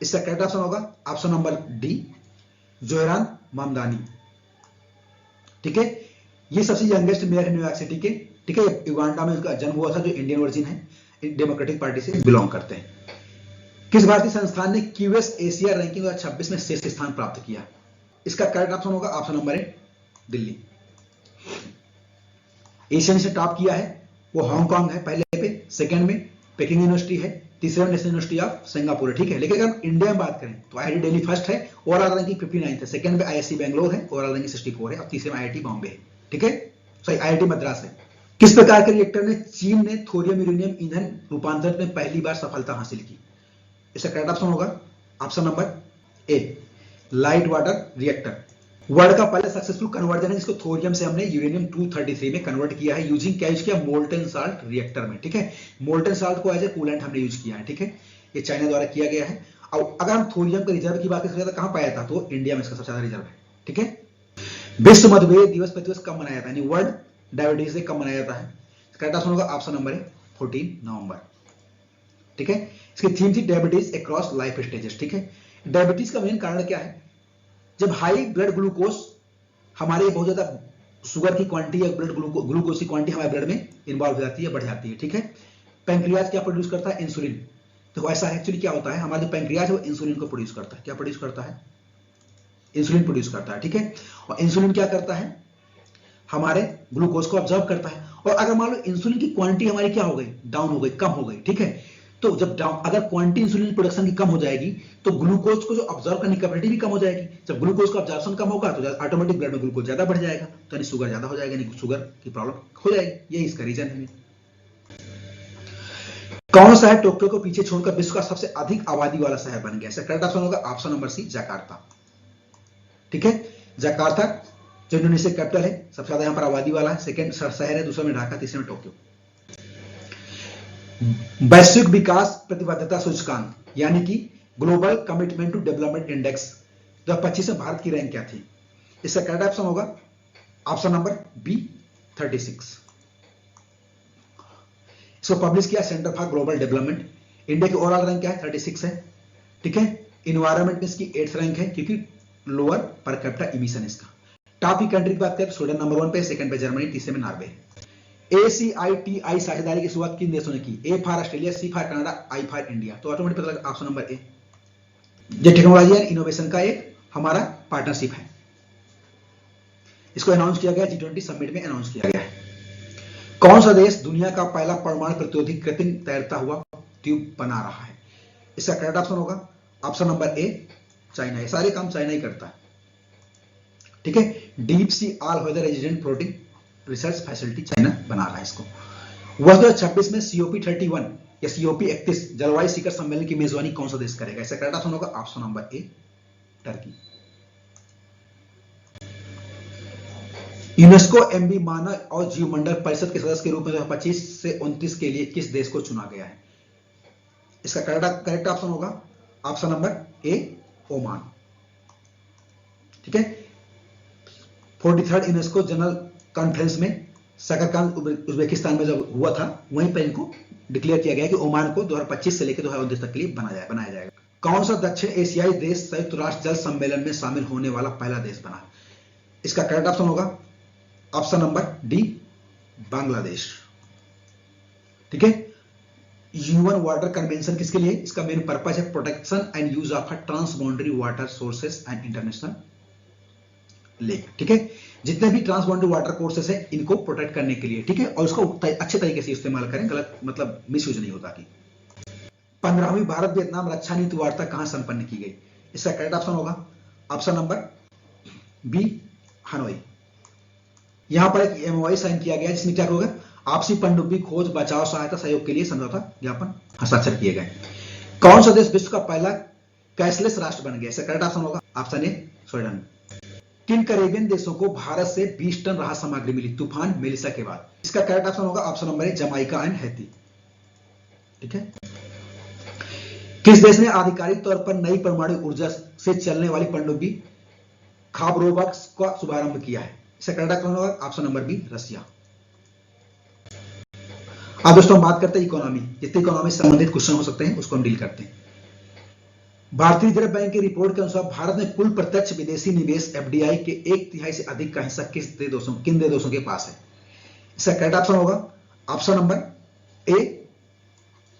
इसका करेक्ट ऑप्शन होगा option number D, Zohran Mamdani. ठीक है, ये सबसे यंगेस्ट मेयर है न्यूयॉर्क सिटी के, ठीक है, युगांडा में उसका जन्म हुआ था, जो इंडियन ओरिजिन है, डेमोक्रेटिक पार्टी से बिलोंग करते हैं। किस भारतीय संस्थान ने क्यूएस एशिया रैंकिंग 2026 में शीर्ष स्थान प्राप्त किया? इसका करेक्ट ऑप्शन होगा ऑप्शन नंबर ए, दिल्ली। एशिया ने टॉप किया है वो हांगकांग है पहले पे, सेकंड में पेकिंग यूनिवर्सिटी है, तीसरे में नेशनल यूनिवर्सिटी ऑफ सिंगापुर है। ठीक है, लेकिन अगर इंडिया में बात करें तो आईआईटी दिल्ली फर्स्ट है, ओवरऑल रैंकिंग 59 है, सेकंड में आईआईसी बेंगलोर है, ओवरऑल रैंकिंग 64 है, और तीसरे में आईआईटी बॉम्बे है। ठीक है, सॉरी आईआईटी मद्रास है। किस प्रकार के रिएक्टर में चीन ने थोरियम यूरेनियम ईंधन रूपांतरण में पहली बार सफलता हासिल की? इसका करेक्ट ऑप्शन होगा ऑप्शन नंबर ए, लाइट वाटर रिएक्टर। वर्ल्ड का पहला सक्सेसफुल कन्वर्जन है जिसको थोरियम से हमने यूरेनियम 233 में कन्वर्ट किया है, यूजिंग क्या यूज किया? मोल्टन साल्ट रिएक्टर में। ठीक है, मोल्टन साल्ट को एज ए कूलेंट हमने यूज किया है। ठीक है, ये चाइना द्वारा किया गया है। और अगर हम थोरियम के रिजर्व की बात करें तो कहां पाया था? तो इंडिया में इसका सबसे ज्यादा रिजर्व है। ठीक है, विश्व मधुमेह दिवस प्रतिवर्ष कब मनाया जाता है? यानी वर्ल्ड डायबिटीज डे कब मनाया जाता है? करेक्ट ऑप्शन होगा ऑप्शन नंबर ए, 14 नवंबर। ठीक है, इसकी थीम थी डायबिटीज अक्रॉस लाइफ स्टेजेस। ठीक है, डायबिटीज का मेन कारण क्या है? जब हाई ब्लड ग्लूकोज हमारे बहुत ज्यादा शुगर की क्वांटिटी या ब्लड ग्लूकोज की क्वांटिटी हमारे ब्लड में इन्वॉल्व हो जाती है, बढ़ जाती है। ठीक है, पैंक्रियाज क्या प्रोड्यूस करता है? इंसुलिन। तो ऐसा एक्चुअली क्या होता है, हमारा जो पैंक्रियाज है वो इंसुलिन को प्रोड्यूस करता है। क्या प्रोड्यूस करता है? इंसुलिन प्रोड्यूस करता है। ठीक है, और इंसुलिन क्या करता है? हमारे ग्लूकोज को ऑब्जर्व करता है। और अगर मान लो इंसुलिन की क्वांटिटी हमारी क्या हो गई? डाउन हो गई, कम हो गई। ठीक है, तो जब अगर क्वांटिटी इंसुलिन प्रोडक्शन की कम हो जाएगी तो ग्लूकोज को जो ऑब्जर्व करने की कैपेसिटी भी कम हो जाएगी। जब ग्लूकोज का ऑब्जर्वेशन कम होगा तो ऑटोमेटिक ब्लड में ग्लूकोज ज्यादा बढ़ जाएगा, तो यानी शुगर ज्यादा हो जाएगा, यानी शुगर की प्रॉब्लम हो जाएगी। यही इसका रीजन है। कौन सा है टोक्यो को पीछे छोड़कर विश्व का सबसे अधिक आबादी वाला शहर बन गया? इसका करेक्ट ऑप्शन होगा ऑप्शन नंबर सी, जकार्ता। ठीक है, जकार्ता जो इंडोनेशिया कैपिटल है, सबसे ज्यादा यहां पर आबादी वाला है, सेकंड शहर है, दूसरे में ढाका, तीसरे में टोक्यो। वैश्विक विकास प्रतिबद्धता सूचकांक यानी कि global commitment to development index 2025 में भारत की रैंक क्या थी? इसका करेक्ट ऑप्शन होगा ऑप्शन नंबर बी, 36। इसको पब्लिश किया centre for global development. India की ओवरऑल रैंक क्या है? 36 है। ठीक है, इन्वायरमेंट में इसकी 8th रैंक है क्योंकि लोअर पर कैपिटा इमिशन इसका। टॉप की कंट्री की बात करें तो स्वीडन नंबर 1 पे, सेकंड पे जर्मनी, तीसरे में नॉर्वे। ACITI साझेदारी की शुरुआत किन देशों ने की? A for Australia, C for Canada, I for India. तो ऑटोमेटिक पता लगा ऑप्शन नंबर ए। ये टेक्नोलॉजी एंड इनोवेशन का एक हमारा पार्टनरशिप है। इसको अनाउंस किया गया G20 समिट में अनाउंस किया गया है। कौन सा देश दुनिया का पहला परमाणु प्रतिरोधी कृत्रिम तैरता हुआ ट्यूब बना रहा है? इसका करेक्ट ऑप्शन होगा ऑप्शन नंबर ए, चाइना। ये सारे काम चाइना ही करता है। ठीक है, deep sea all weather resident floating research facility China बना रहा है इसको। वर्ष 2026 में COP31 या COP31 जलवायु शिखर सम्मेलन की मेजबानी कौन सा देश करेगा? इसका करेक्ट ऑप्शन होगा option number A, Turkey. UNESCO MB मानव और जीवमंडल परिषद के सदस्य के रूप में 2025 से 29 के लिए किस देश को चुना गया है? इसका करेक्ट ऑप्शन होगा ऑप्शन नंबर ए, ओमान। ठीक है, 43rd यूनेस्को जनरल कॉन्फ्रेंस में शकरकंद उज्बेकिस्तान में जब हुआ था, वहीं पर इनको डिक्लेयर किया गया कि ओमान को 2025 से लेकर 2029 तक के लिए बनाया जाएगा। कौन सा दक्षिण एशियाई देश संयुक्त राष्ट्र जल सम्मेलन में शामिल होने वाला पहला देश बना? इसका करेक्ट ऑप्शन होगा ऑप्शन नंबर डी, बांग्लादेश। ठीक है। यूएन वाटर कन्वेंशन किसके लिए? इसका मेन पर्पस है protection and use of transboundary water sources and international lake. ठीक है, जितने भी ट्रांस बाउंड्री वाटर कोर्सेस है इनको प्रोटेक्ट करने के लिए। ठीक है, और उसको अच्छे तरीके से इस्तेमाल करें, गलत मतलब मिस यूज नहीं होता। कि 15वीं भारत वियतनाम रक्षा नीति वार्ता कहां संपन्न की गई? इसका करेक्ट ऑप्शन होगा ऑप्शन नंबर बी, हनोई। यहां पर एक एमओयू साइन किया गया जिसमें क्या होगा, आपसी पनडुब्बी खोज बचाव सहायता सहयोग के लिए समझौता ज्ञापन हस्ताक्षर किए गए। कौन सा देश विश्व का पहला कैशलेस राष्ट्र बन गया? इसका करेक्ट ऑप्शन होगा ऑप्शन ए, स्वीडन। किन कैरेबियन देशों को भारत से 20 टन राहत सामग्री मिली तूफान मेलिसा के बाद? इसका करेक्ट ऑप्शन होगा option number A, Jamaica and Haiti. ठीक है। किस देश ने आधिकारिक तौर पर नई परमाणु ऊर्जा से चलने वाली पनडुब्बी खाबरोवस्क का शुभारंभ किया है? इसका करेक्ट ऑप्शन होगा ऑप्शन नंबर बी, रसिया। अब दोस्तों हम बात करते हैं इकोनॉमी। जितने इकोनॉमी से संबंधित क्वेश्चन हो सकते हैं उसको हम डील करते हैं। भारतीय रिजर्व बैंक की रिपोर्ट के अनुसार भारत में कुल प्रत्यक्ष विदेशी निवेश एफडीआई के 1/3 से अधिक का हिस्सा किन देशों के पास है? इसका करेक्ट ऑप्शन होगा option number A,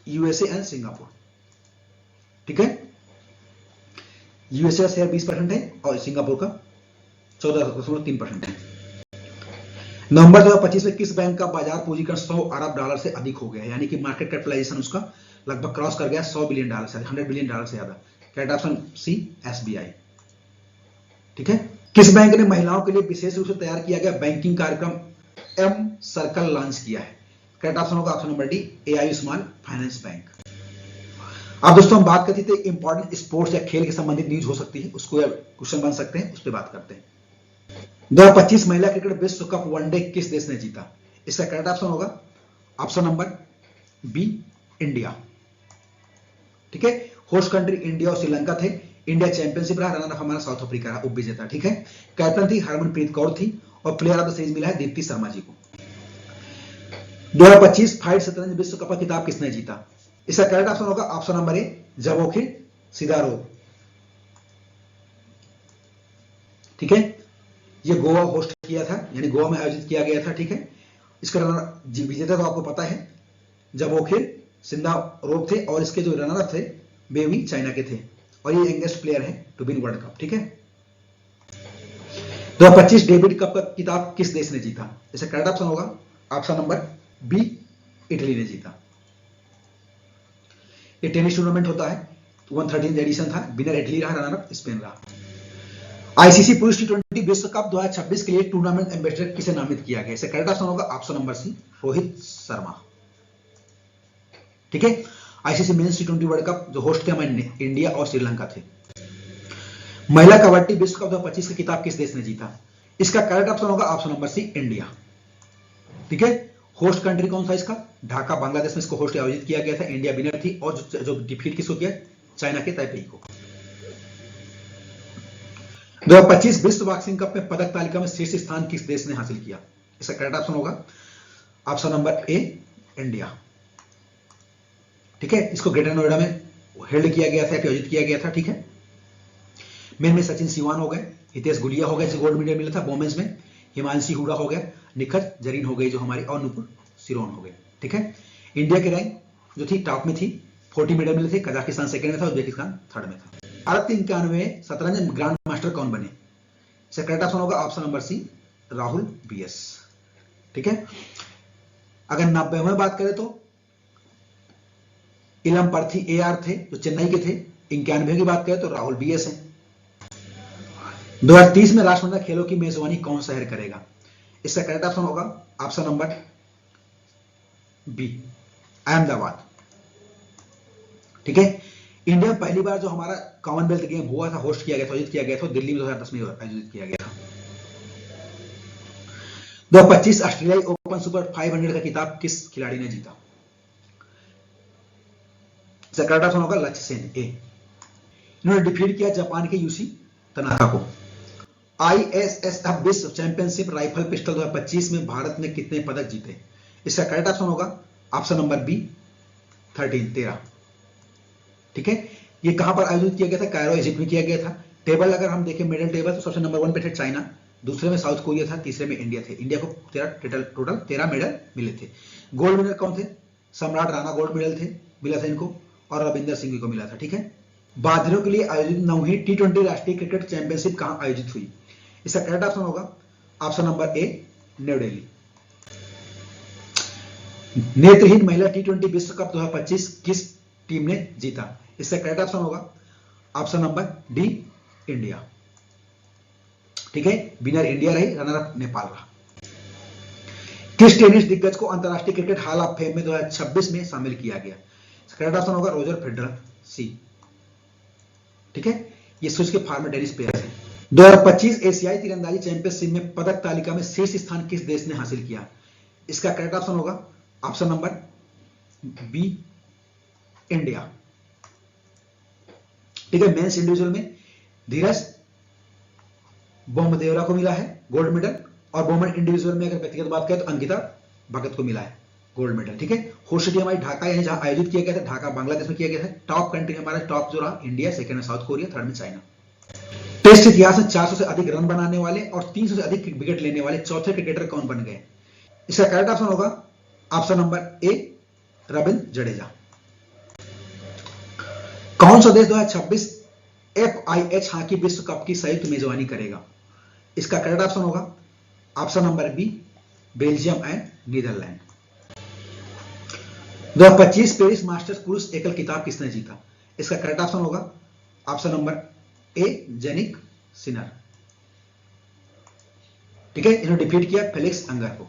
USA and Singapore. ठीक है, यूएसए का शेयर 20% है और सिंगापुर का 14.3% है। नवंबर 2025 में किस बैंक का बाजार पूंजीकरण 100 अरब डॉलर से अधिक हो गया है? यानी कि मार्केट कैपिटलाइजेशन उसका लगभग क्रॉस कर गया 100 बिलियन डॉलर से, 100 बिलियन डॉलर से ज्यादा। Correct option C, SBI. ठीक है। किस बैंक ने महिलाओं के लिए विशेष रूप से तैयार किया गया बैंकिंग कार्यक्रम एम सर्कल लॉन्च किया है? करेक्ट ऑप्शन होगा option number D, AI small finance bank. अब दोस्तों हम बात करते थे इंपॉर्टेंट स्पोर्ट्स या खेल के संबंधित न्यूज हो सकती है, उसको क्वेश्चन बन सकते हैं, उस पर बात करते हैं। 2025 महिला क्रिकेट विश्व कप वनडे किस देश ने जीता? इसका करेक्ट ऑप्शन होगा ऑप्शन नंबर बी, इंडिया। ठीक है, होस्ट कंट्री इंडिया और श्रीलंका थे। इंडिया चैंपियनशिप रहा, रनर अप हमारा साउथ अफ्रीका रहा, उप विजेता। ठीक है, कैप्टन थी हरमनप्रीत कौर थी और प्लेयर ऑफ द सीरीज मिला है दीप्ति शर्मा जी को। 2025 फाइट शतरंज विश्व कप का खिताब किसने जीता? इसका करेक्ट ऑप्शन होगा ऑप्शन नंबर ए, जवोखिर सिदारोव। ठीक है, ये गोवा होस्ट किया था, यानी गोवा में आयोजित किया गया था। ठीक है, इसका रनर विजेता तो आपको पता है जवोखिर सिदारोव थे और इसके जो रनर थे वे भी चाइना के थे और ये यंगेस्ट प्लेयर है टू विन वर्ल्ड कप। ठीक है, 2025 डेविड कप का खिताब किस देश ने जीता? इसका करेक्ट ऑप्शन होगा ऑप्शन नंबर बी, इटली ने जीता। ये टेनिस टूर्नामेंट होता है, 113 एडिशन था, विनर इटली रहा, रनर अप स्पेन रहा। आईसीसी पुरुष टी20 विश्व कप 2026 के लिए टूर्नामेंट एम्बेसडर किसे नामित किया गया? इसका करेक्ट ऑप्शन होगा option number C, Rohit Sharma. ठीक है, आईसीसी मेंस टी20 वर्ल्ड कप जो होस्ट थे हमारे इंडिया और श्रीलंका थे। महिला कबड्डी विश्व कप 2025 का खिताब किस देश ने जीता? इसका करेक्ट ऑप्शन होगा ऑप्शन नंबर सी, इंडिया। ठीक है, होस्ट कंट्री कौन था इसका? ढाका, बांग्लादेश में इसको होस्ट आयोजित किया गया था। इंडिया विनर थी और जो डिफीट किसको किया? चाइना के ताइपेई को। 2025 विश्व बॉक्सिंग कप में पदक तालिका में शीर्ष स्थान किस देश ने हासिल किया? इसका करेक्ट ऑप्शन होगा ऑप्शन नंबर ए, इंडिया। ठीक है, इसको ग्रेटर नोएडा में हेल्ड किया गया था, आयोजित किया गया था। ठीक है, मेन में सचिन सिवान हो गए, हितेश गुलिया हो गए जिसे गोल्ड मेडल मिला था। वोमेन्स में हिमांशी हुडा हो गया, निखत जरीन हो गई जो हमारी, और नुपुर सिरोन हो गए। ठीक है, इंडिया की रैंक जो थी टॉप में थी, 40 मेडल मिले थे। कजाकिस्तान सेकंड में था, उज्बेकिस्तान थर्ड में था। भारत के 91वें शतरंज ग्रांड मास्टर कौन बने? इसका करेक्ट ऑप्शन होगा option number C, Rahul B S. ठीक है, अगर 90वें बात करें तो इलम पर्थी एआर थे जो चेन्नई के थे। 91वें की बात करें तो राहुल बीएस है। 2030 में राष्ट्रमंडल खेलों की मेजबानी कौन शहर करेगा? इसका करेक्ट ऑप्शन होगा ऑप्शन नंबर बी, अहमदाबाद। ठीक है, इंडिया में पहली बार जो हमारा कॉमनवेल्थ गेम हुआ था, होस्ट किया गया था, आयोजित किया गया था, दिल्ली में 2010 में आयोजित किया गया था। 2025 ऑस्ट्रेलियाई ओपन सुपर 500 का खिताब किस खिलाड़ी ने जीता? इसका करेक्ट ऑप्शन होगा लक्ष्य सेन, ए। इन्होंने डिफीट किया जापान के यूसी तनाका को। आईएसएसएफ विश्व चैंपियनशिप राइफल पिस्टल 2025 में भारत ने कितने पदक जीते? इसका करेक्ट ऑप्शन होगा ऑप्शन नंबर बी, 13। ठीक है, ये कहां पर आयोजित किया गया था? कायरो इजिप्ट में किया गया था। टेबल अगर हम देखें मेडल टेबल तो सबसे नंबर 1 पे थे चाइना, दूसरे में साउथ कोरिया था, तीसरे में इंडिया थे। इंडिया को टोटल 13 मेडल मिले थे। गोल्ड मेडल कौन थे? सम्राट राणा गोल्ड मेडल थे, मिला था इनको, और रविंदर सिंह को मिला था। ठीक है। बहादुरों के लिए आयोजित 9वीं टी20 राष्ट्रीय क्रिकेट चैंपियनशिप कहां आयोजित हुई? इसका करेक्ट ऑप्शन होगा ऑप्शन नंबर ए, न्यू दिल्ली। नेत्रहीन महिला टी20 विश्व कप 2025 किस टीम ने जीता? इसका करेक्ट ऑप्शन होगा ऑप्शन नंबर डी, इंडिया। ठीक है, विनर इंडिया रही, रनर अप नेपाल रहा। किस टेनिस दिग्गज को अंतरराष्ट्रीय क्रिकेट हॉल ऑफ फेम में 2026 में शामिल किया गया? करेक्ट ऑप्शन होगा रोजर फेडरर, सी। ठीक है, ये स्विस के फॉर्मर टेनिस प्लेयर हैं। 2025 एशियाई तीरंदाजी चैंपियनशिप में पदक तालिका में शीर्ष स्थान किस देश ने हासिल किया? इसका करेक्ट ऑप्शन होगा ऑप्शन नंबर बी, इंडिया। ठीक है, मेंस इंडिविजुअल में धीरज बोमदेवरा को मिला है गोल्ड मेडल, और वुमेन इंडिविजुअल में अगर व्यक्तिगत बात करें तो अंकिता भगत को मिला है गोल्ड मेडल। ठीक है, होस्ट सिटी हमारी ढाका, यानी जहां आयोजित किया गया था ढाका बांग्लादेश में किया गया था। टॉप कंट्री हमारा टॉप जो रहा इंडिया, सेकंड में साउथ कोरिया, थर्ड में चाइना। टेस्ट इतिहास में 400 से अधिक रन बनाने वाले और 300 से अधिक विकेट लेने वाले चौथे क्रिकेटर कौन बन गए? इसका करेक्ट ऑप्शन होगा ऑप्शन नंबर ए, रविंद्र जडेजा। कौन सा देश 2026 FIH हॉकी विश्व कप की संयुक्त मेजबानी करेगा? इसका करेक्ट ऑप्शन होगा option number B, Belgium and Netherlands. 2025 Paris masters पुरुष एकल खिताब किसने जीता? इसका करेक्ट ऑप्शन होगा option number A, Jannik Sinner. ठीक है, इन्होंने डिफीट किया फेलिक्स अंगर को।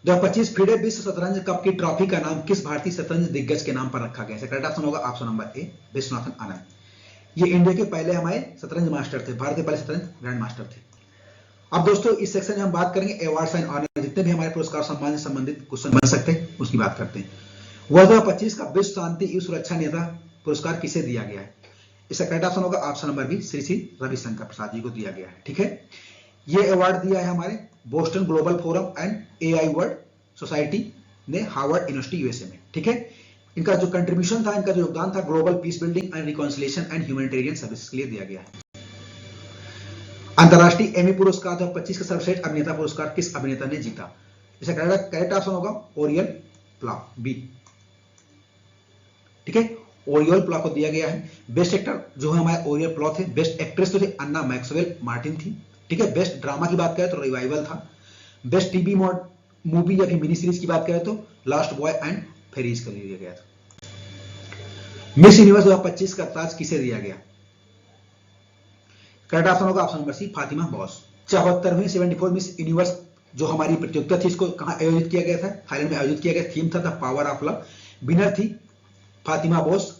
2025 फिडे विश्व शतरंज कप की ट्रॉफी का नाम किस भारतीय शतरंज दिग्गज के नाम पर रखा गया? करेक्ट ऑप्शन होगा ऑप्शन नंबर ए, विश्वनाथन आनंद। ये इंडिया के पहले हमारे शतरंज मास्टर थे, भारत के पहले शतरंज ग्रैंड मास्टर थे। अब दोस्तों इस सेक्शन में हम बात करेंगे अवार्ड्स एंड ऑनर, जितने भी हमारे पुरस्कार सम्मान से संबंधित क्वेश्चन बन सकते हैं उसकी बात करते हैं। 2025 का विश्व शांति एवं सुरक्षा नेता पुरस्कार किसे दिया गया है? इसका करेक्ट ऑप्शन होगा option number B, Shri Shri Ravishankar Prasad ji को दिया गया है। ठीक है, ये अवार्ड दिया है हमारे Boston global forum and AI world society ने हार्वर्ड यूनिवर्सिटी USA में। ठीक है, इनका जो कंट्रीब्यूशन था, इनका जो योगदान था global peace building and reconciliation and humanitarian service के लिए दिया गया है। अंतरराष्ट्रीय एमी पुरस्कार 2025 का सर्वश्रेष्ठ अभिनेता पुरस्कार किस अभिनेता ने जीता? इसका करेक्ट ऑप्शन होगा ओरियल प्लॉ, बी। ठीक है, ओरियल प्लॉ को दिया गया है। बेस्ट एक्टर जो है हमारे ओरियल प्लॉ थे। बेस्ट एक्ट्रेस तो थे अन्ना मैक्सवेल मार्टिन थी। ठीक है, बेस्ट ड्रामा की बात करें तो रिवाइवल था। बेस्ट टीवी मूवी या फिर मिनी सीरीज की बात करें तो लास्ट बॉय एंड फेरीज का दिया गया था। मिस यूनिवर्स 2025 का ताज किसे दिया गया? करेक्ट ऑप्शन होगा option number C, Fatima Bosch. 74वीं 74 मिस यूनिवर्स जो हमारी प्रतियोगिता थी, इसको कहां आयोजित किया गया था? थाईलैंड में आयोजित किया गया। थीम था the power of love. Winner थी फातिमा बॉस।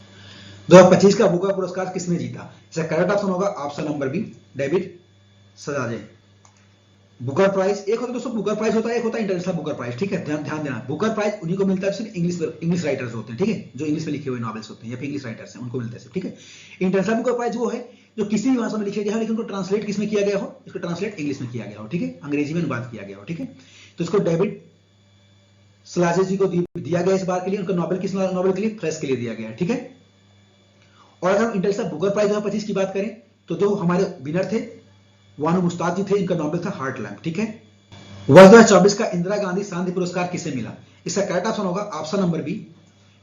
2025 का बुकर पुरस्कार किसने जीता? इसका करेक्ट ऑप्शन होगा option number B, David Szalay. Booker Prize एक होता है दोस्तों, बुकर प्राइज होता है, एक होता है इंटरनेशनल बुकर प्राइज। ठीक है, ध्यान देना, बुकर प्राइज उन्हीं को मिलता है सिर्फ इंग्लिश राइटर्स होते हैं। ठीक है, जो इंग्लिश में लिखे हुए नॉवेल्स होते हैं या फिर इंग्लिश राइटर्स हैं उनको मिलता है सिर्फ। ठीक है, इंटरनेशनल बुकर प्राइज वो है जो किसी भी भाषा में लिखे गया हो लेकिन उनको ट्रांसलेट किसमें किया गया हो, इसको ट्रांसलेट इंग्लिश में किया गया हो। ठीक है, अंग्रेजी में अनुवाद किया गया हो। ठीक है, तो इसको डेविड सलाजे जी को दिया गया इस बार के लिए। उनका नोबेल किस नोबेल के लिए? प्रेस के लिए दिया गया है। ठीक है, और अगर हम इंटरनेशनल बुकर प्राइज 2025 की बात करें तो जो हमारे विनर थे वानू मुस्ताक जी थे, इनका नोबेल था हार्ट लैम्प। ठीक है, वर्ष 2024 का इंदिरा गांधी शांति पुरस्कार किसे मिला? इसका करेक्ट ऑप्शन होगा ऑप्शन नंबर बी,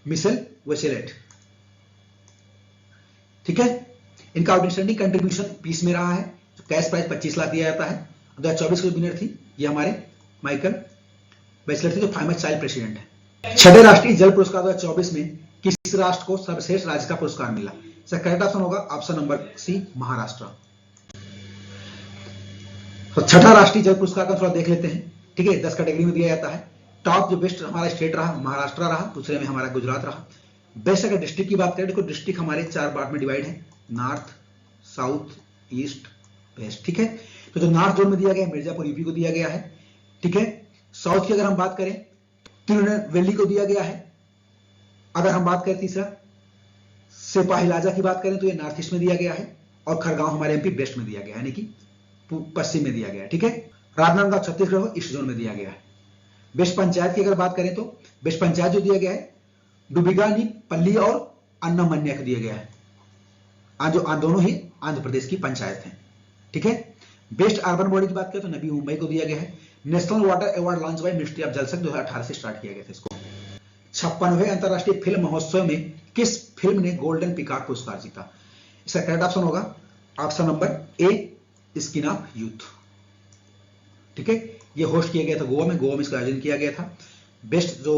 मिशेल वेचेलेट। ठीक है, इनका आउटस्टैंडिंग कंट्रीब्यूशन पीस में रहा है। कैश प्राइज 25 लाख दिया जाता है। 2024 की विनर थी ये हमारे माइकल वेचलेट थे, जो फेमस चाइल्ड प्रेसिडेंट है। छठे राष्ट्रीय जल पुरस्कार 2024 में किस राष्ट्र को सर्वश्रेष्ठ राज्य का पुरस्कार मिला? इसका करेक्ट ऑप्शन होगा ऑप्शन नंबर सी, महाराष्ट्र। तो छठा राष्ट्रीय जल पुरस्कार का थोड़ा देख लेते हैं। ठीक है, 10 कैटेगरी में दिया जाता है। टॉप जो बेस्ट हमारा स्टेट रहा महाराष्ट्र रहा, दूसरे में हमारा गुजरात रहा। बेस्ट अगर डिस्ट्रिक्ट की बात करें तो डिस्ट्रिक्ट हमारे 4 पार्ट में डिवाइड है, नॉर्थ, साउथ, ईस्ट, वेस्ट। ठीक है, तो जो नॉर्थ जोन में दिया गया मिर्जापुर यूपी को दिया गया है। ठीक है, साउथ की अगर हम बात करें तिरुनेलवेली को दिया गया है। अगर हम बात करें तीसरा सिपाहीलाजा की बात करें तो ये नॉर्थ ईस्ट में दिया गया है, और खरगांव हमारे एमपी वेस्ट में दिया गया है, यानी कि पश्चिम में दिया गया है। ठीक है, राजनांदगांव छत्तीसगढ़ को ईस्ट जोन में दिया गया है। बेस्ट पंचायत की अगर बात करें तो बेस्ट पंचायत जो दिया गया है डुबिगानी, पल्ली और अन्नामन्या को दिया गया है। दोनों ही आंध्र प्रदेश की पंचायत हैं। ठीक है। बेस्ट अर्बन बॉडी की बात करें तो नवी मुंबई को दिया गया है। National water award launch by ministry of जल शक्ति 2018 से स्टार्ट किया गया था इसको। 56वें अंतरराष्ट्रीय फिल्म महोत्सव में किस फिल्म ने गोल्डन पिकॉक पुरस्कार जीता? इसका करेक्ट ऑप्शन होगा option number A, skin of youth. ठीक है। ये होस्ट किया गया था गोवा में इसका आयोजन किया गया था। बेस्ट जो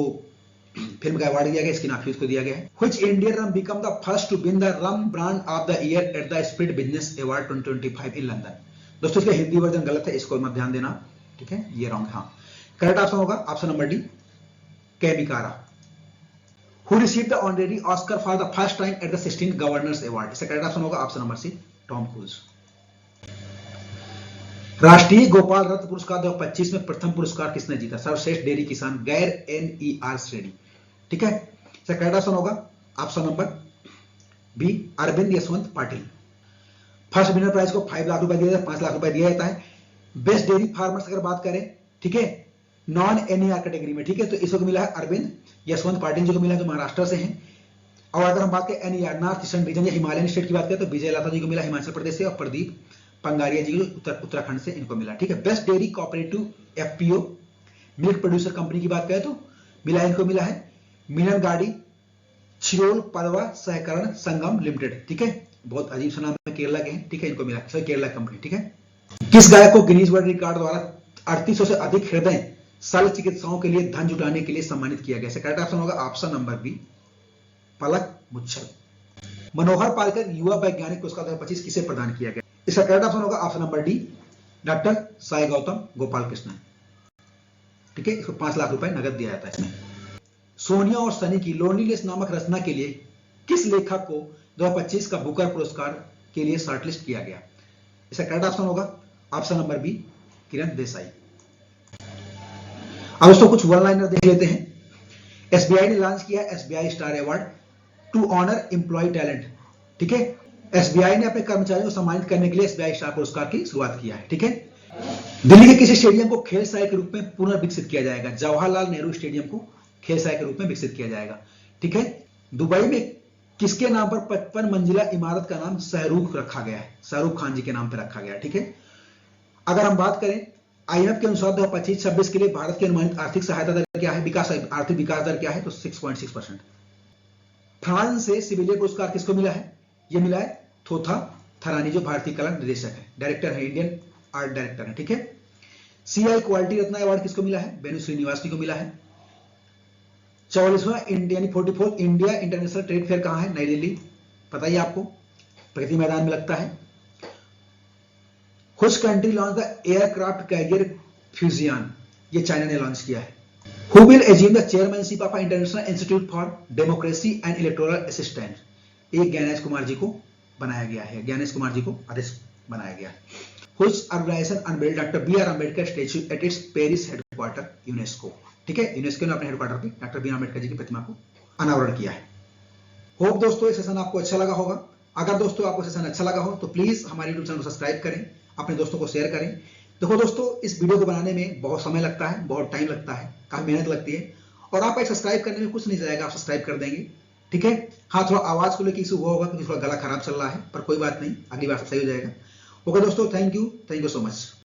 फिल्म का अवार्ड दिया गया स्किन ऑफ यूथ को दिया गया है। Which Indian rum become the first to win the rum brand of the year at the spirit business award 2025 in London? दोस्तों इसका हिंदी वर्जन गलत है, इसको मत ध्यान देना। ठीक है, ये रॉन्ग है। हाँ, करेक्ट ऑप्शन होगा ऑप्शन नंबर डी, कैमिकारा। Who received the honorary Oscar for the first time at the 16th Governors Award? इसका करेक्ट ऑप्शन होगा option number C, Tom Cruise. राष्ट्रीय गोपाल रत्न पुरस्कार 2025 में प्रथम पुरस्कार किसने जीता? सर्वश्रेष्ठ डेयरी किसान गैर NER श्रेणी। ठीक है, इसका करेक्ट ऑप्शन होगा option number B, Arvind Yashwant Patil. First winner prize को 5 लाख रुपए दिया जाता है, 5 लाख रुपए दिया जाता है। बेस्ट डेयरी फार्मर्स अगर बात करें, ठीक है, नॉन NER कैटेगरी में, ठीक है, तो इसको मिला है अरविंद यशवंत पाटिल जी को मिला है, जो महाराष्ट्र से हैं। और अगर हम बात करें NER नॉर्थ ईस्टर्न रीजन या हिमालयन स्टेट की बात करें तो विजय लता जी को मिला हिमाचल प्रदेश से, और प्रदीप पंगारिया जी उत्तराखंड से इनको मिला। ठीक है। Best dairy cooperative FPO milk producer company की बात करें तो इनको मिला है मिलन गाड़ी छिरोल पदवा सहकरण संगम लिमिटेड। ठीक है, बहुत अजीब सा नाम है, केरला के हैं। ठीक है, इनको मिला केरला कंपनी। ठीक है। किस गाय को गिनीज वर्ल्ड रिकॉर्ड द्वारा 3800 से अधिक हृदय शल्य चिकित्साओं के लिए धन जुटाने के लिए सम्मानित किया गया? करेक्ट ऑप्शन होगा ऑप्शन नंबर बी, पलक मुच्छल। मनोहर पारिकर युवा वैज्ञानिक पुरस्कार 2025 किसे प्रदान किया गया? इसका करेक्ट ऑप्शन होगा option number D, doctor Sai Gautam Gopal Krishnan. ठीक है, इसको 5 लाख रुपए नगद दिया जाता है इसमें। सोनिया और सनी की लोनलीनेस नामक रचना के लिए किस लेखक को 2025 का बुकर पुरस्कार के लिए शॉर्टलिस्ट किया गया? इसका करेक्ट ऑप्शन होगा option number B, Kiran Desai. अब दोस्तों कुछ वन लाइनर देख लेते हैं। SBI ने लॉन्च किया SBI star award to honour employ talent. ठीक है, SBI ने अपने कर्मचारियों को सम्मानित करने के लिए SBI स्टार पुरस्कार की शुरुआत किया है। ठीक है। दिल्ली के किसी स्टेडियम को खेल साय के रूप में पुनर्विकसित किया जाएगा? जवाहरलाल नेहरू स्टेडियम को खेल साय के रूप में विकसित किया जाएगा। ठीक है। दुबई में किसके नाम पर 55 मंजिला इमारत का नाम शाहरुख रखा गया है? शाहरुख खान जी के नाम पर रखा गया है। ठीक है। अगर हम बात करें IMF के अनुसार 2025-26 के लिए भारत की अनुमानित आर्थिक सहायता दर क्या है, आर्थिक विकास दर क्या है? तो 6.6%। फ्रांस से सिविलियन पुरस्कार किसको मिला है? यह मिला है थोथा थरानी, जो भारतीय कला निर्देशक है, डायरेक्टर है, इंडियन आर्ट डायरेक्टर है। ठीक है। CI क्वालिटी रत्न अवार्ड किसको मिला है? वेणु श्रीनिवास जी को मिला है। 44वां 44th India international trade fair कहां है? नई दिल्ली। पता ही आपको, प्रगति मैदान में लगता है। Which country launched the aircraft carrier Fujian? ये चाइना ने लॉन्च किया है। Who will assume the chairmanship of International Institute for Democracy and Electoral Assistance? एक ज्ञानेश कुमार जी को बनाया गया है, ज्ञानेश कुमार जी को अध्यक्ष बनाया गया है। Which organization unveiled Dr. B.R. Ambedkar statue at its Paris headquarter? UNESCO. ठीक है, यूनेस्को ने अपने हेडक्वार्टर पे doctor B are Ambedkar ji की प्रतिमा को अनावरण किया है। होप दोस्तों ये सेशन आपको अच्छा लगा होगा। अगर दोस्तों आपको सेशन अच्छा लगा हो तो प्लीज हमारे यूट्यूब चैनल को सब्सक्राइब करें, अपने दोस्तों को शेयर करें। देखो दोस्तों, इस वीडियो को बनाने में बहुत समय लगता है, बहुत टाइम लगता है, काफी मेहनत लगती है, और आप एक सब्सक्राइब करने में कुछ नहीं जाएगा, आप सब्सक्राइब कर देंगे। ठीक है। हाँ, थोड़ा आवाज को लेकर इशू हुआ होगा क्योंकि थोड़ा गला खराब चल रहा है, पर कोई बात नहीं, अगली बार सब सही हो जाएगा। ओके दोस्तों, थैंक यू सो मच।